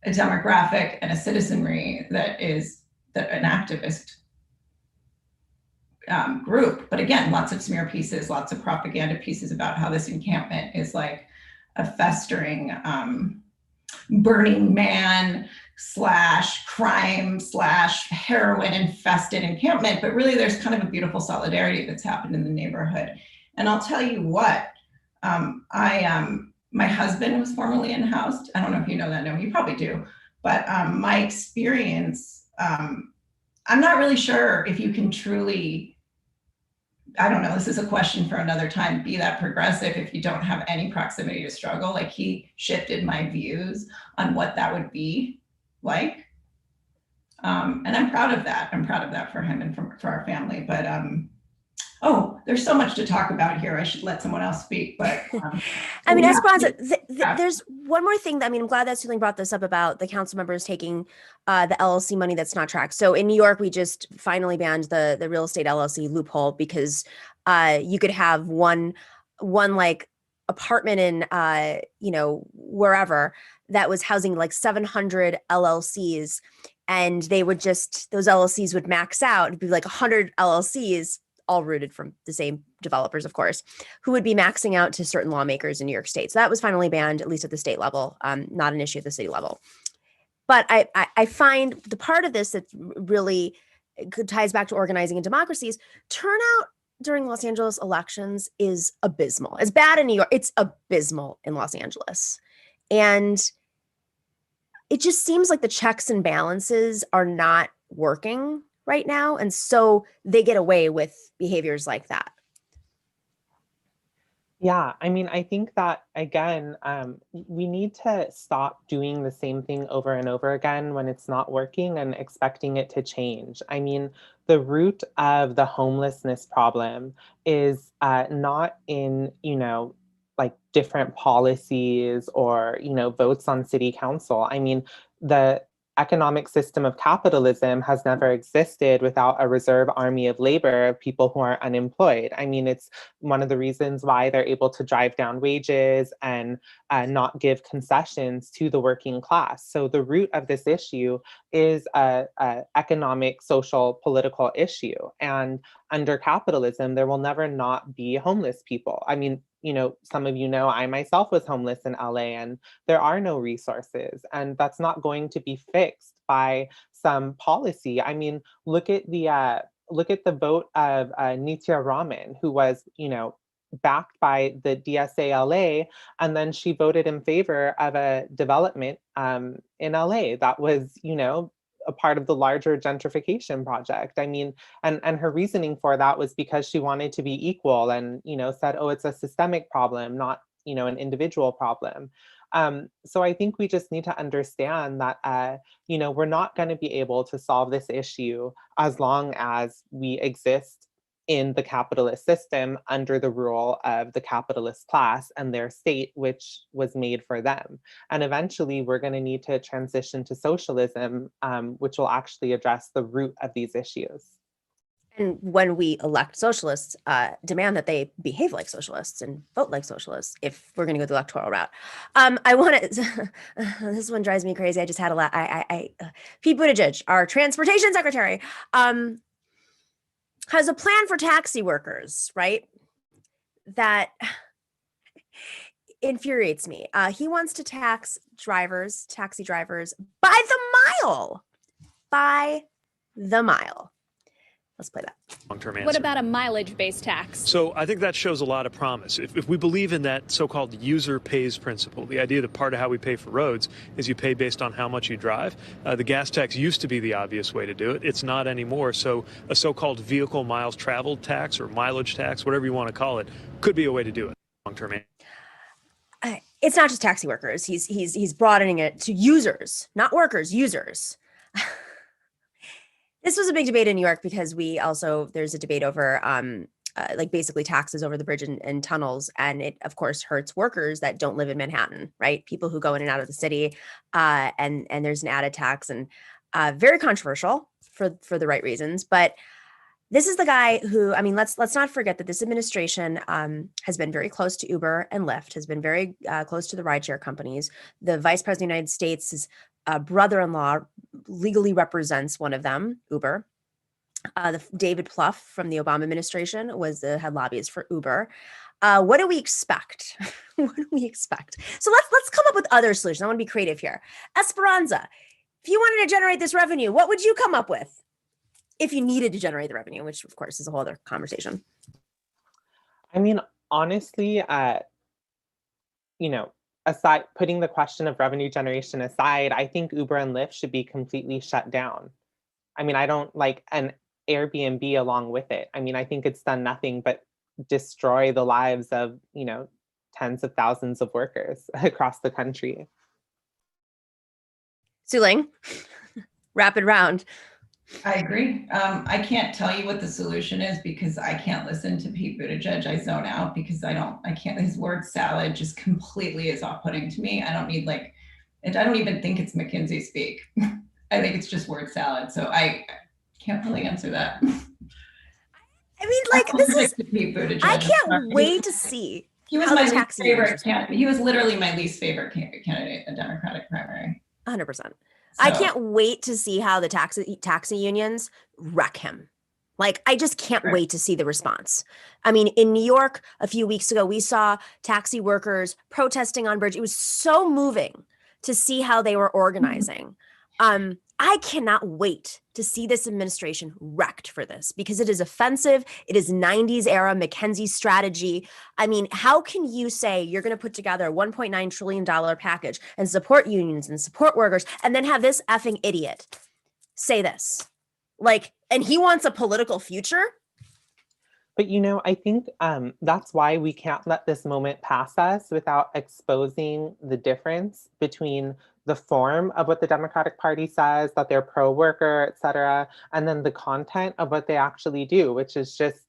a demographic and a citizenry that is an activist group. But again, lots of smear pieces, lots of propaganda pieces about how this encampment is like a festering Burning Man / crime / heroin infested encampment. But really there's kind of a beautiful solidarity that's happened in the neighborhood. And I'll tell you what, my husband was formerly in-housed. I don't know if you know that, no, you probably do. But my experience, I'm not really sure if you can truly, I don't know, this is a question for another time, be that progressive if you don't have any proximity to struggle. Like, he shifted my views on what that would be like. And I'm proud of that. I'm proud of that for him and for our family. But oh, there's so much to talk about here. I should let someone else speak, but. I mean, Esperanza, there's one more thing. I'm glad that Sue-Ling brought this up about the council members taking the LLC money that's not tracked. So in New York, we just finally banned the real estate LLC loophole because you could have one like apartment in, you know, wherever that was housing like 700 LLCs, and they would just, those LLCs would max out. It'd be like 100 LLCs, all rooted from the same developers, of course, who would be maxing out to certain lawmakers in New York State. So that was finally banned, at least at the state level, not an issue at the city level. But I find the part of this that really ties back to organizing and democracies, turnout during Los Angeles elections is abysmal. It's bad in New York, it's abysmal in Los Angeles. And it just seems like the checks and balances are not working right now. And so they get away with behaviors like that. Yeah, I mean, I think that, again, we need to stop doing the same thing over and over again when it's not working and expecting it to change. I mean, the root of the homelessness problem is not in, you know, like different policies or, you know, votes on city council. I mean, the economic system of capitalism has never existed without a reserve army of labor of people who are unemployed. I mean, it's one of the reasons why they're able to drive down wages and not give concessions to the working class. So the root of this issue is a economic, social, political issue. And under capitalism, there will never not be homeless people. I mean, you know, some of you know, I myself was homeless in LA, and there are no resources, and that's not going to be fixed by some policy. I mean, look at the vote of Nitya Raman, who was, you know, backed by the DSA-LA, and then she voted in favor of a development in LA that was, you know, a part of the larger gentrification project. I mean, and her reasoning for that was because she wanted to be equal and, you know, said, oh, it's a systemic problem, not, you know, an individual problem. So I think we just need to understand that, you know, we're not going to be able to solve this issue as long as we exist in the capitalist system under the rule of the capitalist class and their state, which was made for them. And eventually we're going to need to transition to socialism, which will actually address the root of these issues. And when we elect socialists, demand that they behave like socialists and vote like socialists if we're going to go the electoral route. I want to, this one drives me crazy. I just had a lot, Pete Buttigieg, our transportation secretary, has a plan for taxi workers, right? That infuriates me. He wants to tax taxi drivers by the mile. By the mile. Let's play that. Long-term answer. What about a mileage-based tax? So I think that shows a lot of promise. If we believe in that so-called user pays principle, the idea that part of how we pay for roads is you pay based on how much you drive. The gas tax used to be the obvious way to do it. It's not anymore. So a so-called vehicle miles traveled tax or mileage tax, whatever you want to call it, could be a way to do it. Long-term answer. It's not just taxi workers. He's broadening it to users, not workers, users. This was a big debate in New York because there's a debate over like basically taxes over the bridge and tunnels. And it, of course, hurts workers that don't live in Manhattan, right? People who go in and out of the city, and there's an added tax, and very controversial for the right reasons. But this is the guy who, I mean, let's not forget that this administration has been very close to Uber and Lyft, has been very close to the rideshare companies. The Vice President of the United States' brother-in-law legally represents one of them, Uber. David Plouffe from the Obama administration was the head lobbyist for Uber. What do we expect? What do we expect? So let's come up with other solutions. I want to be creative here. Esperanza, if you wanted to generate this revenue, what would you come up with? If you needed to generate the revenue, which of course is a whole other conversation. I mean, honestly, aside, putting the question of revenue generation aside, I think Uber and Lyft should be completely shut down. I mean, I don't like an Airbnb along with it. I mean, I think it's done nothing but destroy the lives of, tens of thousands of workers across the country. Sue-Ling, rapid round. I agree. I can't tell you what the solution is because I can't listen to Pete Buttigieg. I zone out because I can't, his word salad just completely is off-putting to me. I don't even think it's McKinsey speak. I think it's just word salad. So I can't really answer that. I mean, Pete Buttigieg. I can't wait to see. He was my least favorite candidate. He was literally my least favorite candidate in the Democratic primary. 100%. So. I can't wait to see how the taxi unions wreck him. I just can't wait to see the response. I mean, in New York a few weeks ago, we saw taxi workers protesting on bridge. It was so moving to see how they were organizing. I cannot wait to see this administration wrecked for this because it is offensive. It is 90s era McKinsey strategy. I mean, how can you say you're going to put together a $1.9 trillion package and support unions and support workers and then have this effing idiot say this? And he wants a political future? But, I think that's why we can't let this moment pass us without exposing the difference between the form of what the Democratic Party says, that they're pro-worker, et cetera, and then the content of what they actually do, which is just,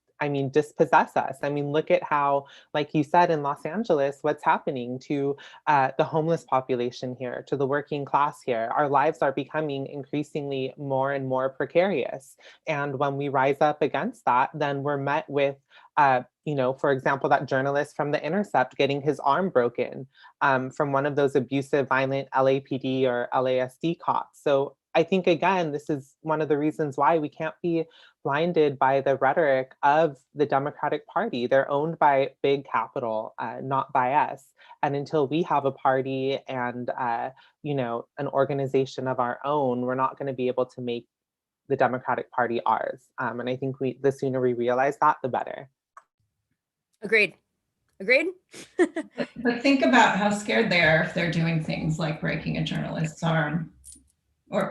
dispossess us. Look at how, like you said, in Los Angeles, what's happening to the homeless population here, to the working class here. Our lives are becoming increasingly more and more precarious. And when we rise up against that, then we're met with for example, that journalist from The Intercept getting his arm broken from one of those abusive, violent LAPD or LASD cops. So I think, again, this is one of the reasons why we can't be blinded by the rhetoric of the Democratic Party. They're owned by big capital, not by us. And until we have a party and, an organization of our own, we're not going to be able to make the Democratic Party ours. And I think the sooner we realize that, the better. Agreed. But think about how scared they are if they're doing things like breaking a journalist's arm, or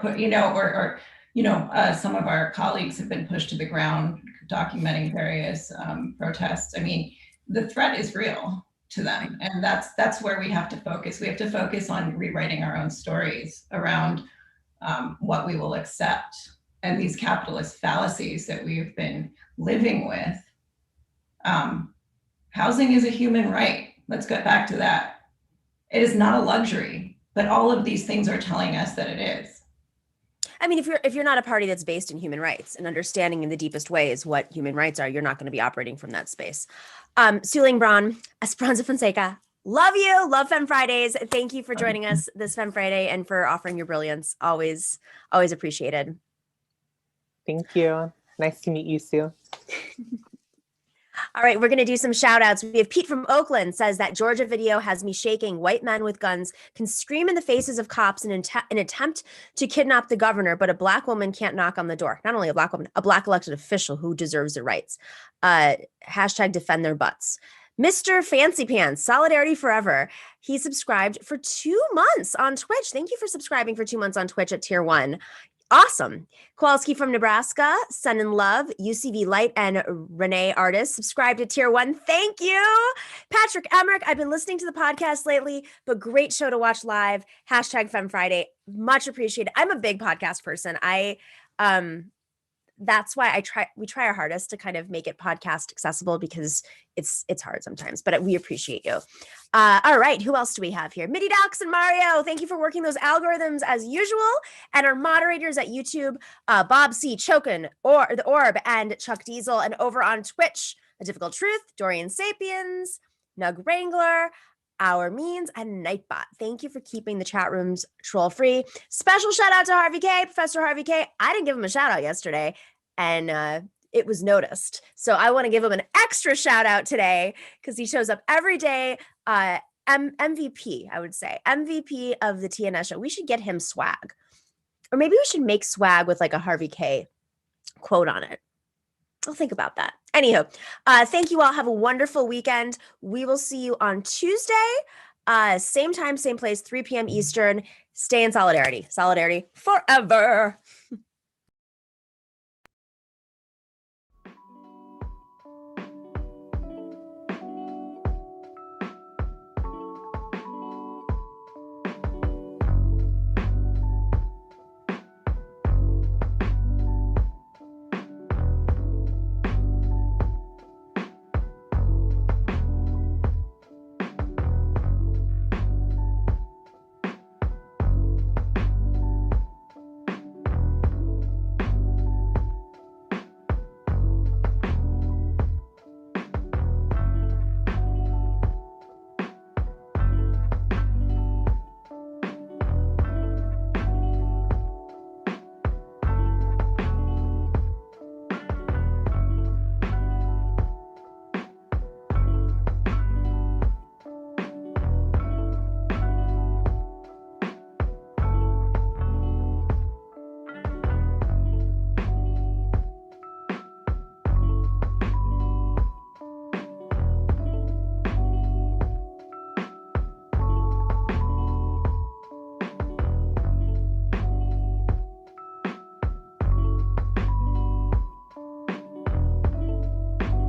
some of our colleagues have been pushed to the ground documenting various protests. I mean, the threat is real to them, and that's where we have to focus. We have to focus on rewriting our own stories around what we will accept and these capitalist fallacies that we've been living with. Housing is a human right. Let's get back to that. It is not a luxury, but all of these things are telling us that it is. I mean, if you're not a party that's based in human rights and understanding in the deepest ways what human rights are, you're not going to be operating from that space. Sue-Ling Braun, Esperanza Fonseca, love you. Love Femme Fridays. Thank you for joining us this Femme Friday and for offering your brilliance. Always appreciated. Thank you. Nice to meet you, Sue. All right, we're going to do some shout outs. We have Pete from Oakland says that Georgia video has me shaking. White men with guns can scream in the faces of cops in an attempt to kidnap the governor, but a black woman can't knock on the door. Not only a black woman, a black elected official who deserves their rights. Hashtag defend their butts. Mr. Fancy Pants, Solidarity Forever. He subscribed for 2 months on Twitch. Thank you for subscribing for 2 months on Twitch at Tier 1. Awesome. Kowalski from Nebraska, Sun and Love, UCV Light, and Renee Artist subscribed to Tier 1. Thank you. Patrick Emmerich, I've been listening to the podcast lately, but great show to watch live. Hashtag Femme Friday. Much appreciated. I'm a big podcast person. that's why we try our hardest to kind of make it podcast accessible, because it's hard sometimes, but we appreciate you. All right, who else do we have here? Midi Docs and Mario, thank you for working those algorithms as usual. And our moderators at YouTube, Bob C, Chokin, or the Orb, and Chuck Diesel. And over on Twitch, A Difficult Truth, Dorian Sapiens, Nug Wrangler, Our Means, and Nightbot. Thank you for keeping the chat rooms troll free. Special shout out to Harvey K, Professor Harvey K. I didn't give him a shout out yesterday, and it was noticed. So I want to give him an extra shout out today because he shows up every day. MVP, I would say. MVP of the TNS show. We should get him swag. Or maybe we should make swag with like a Harvey K quote on it. I'll think about that. Anywho, thank you all. Have a wonderful weekend. We will see you on Tuesday. Same time, same place, 3 p.m. Eastern. Stay in solidarity. Solidarity forever.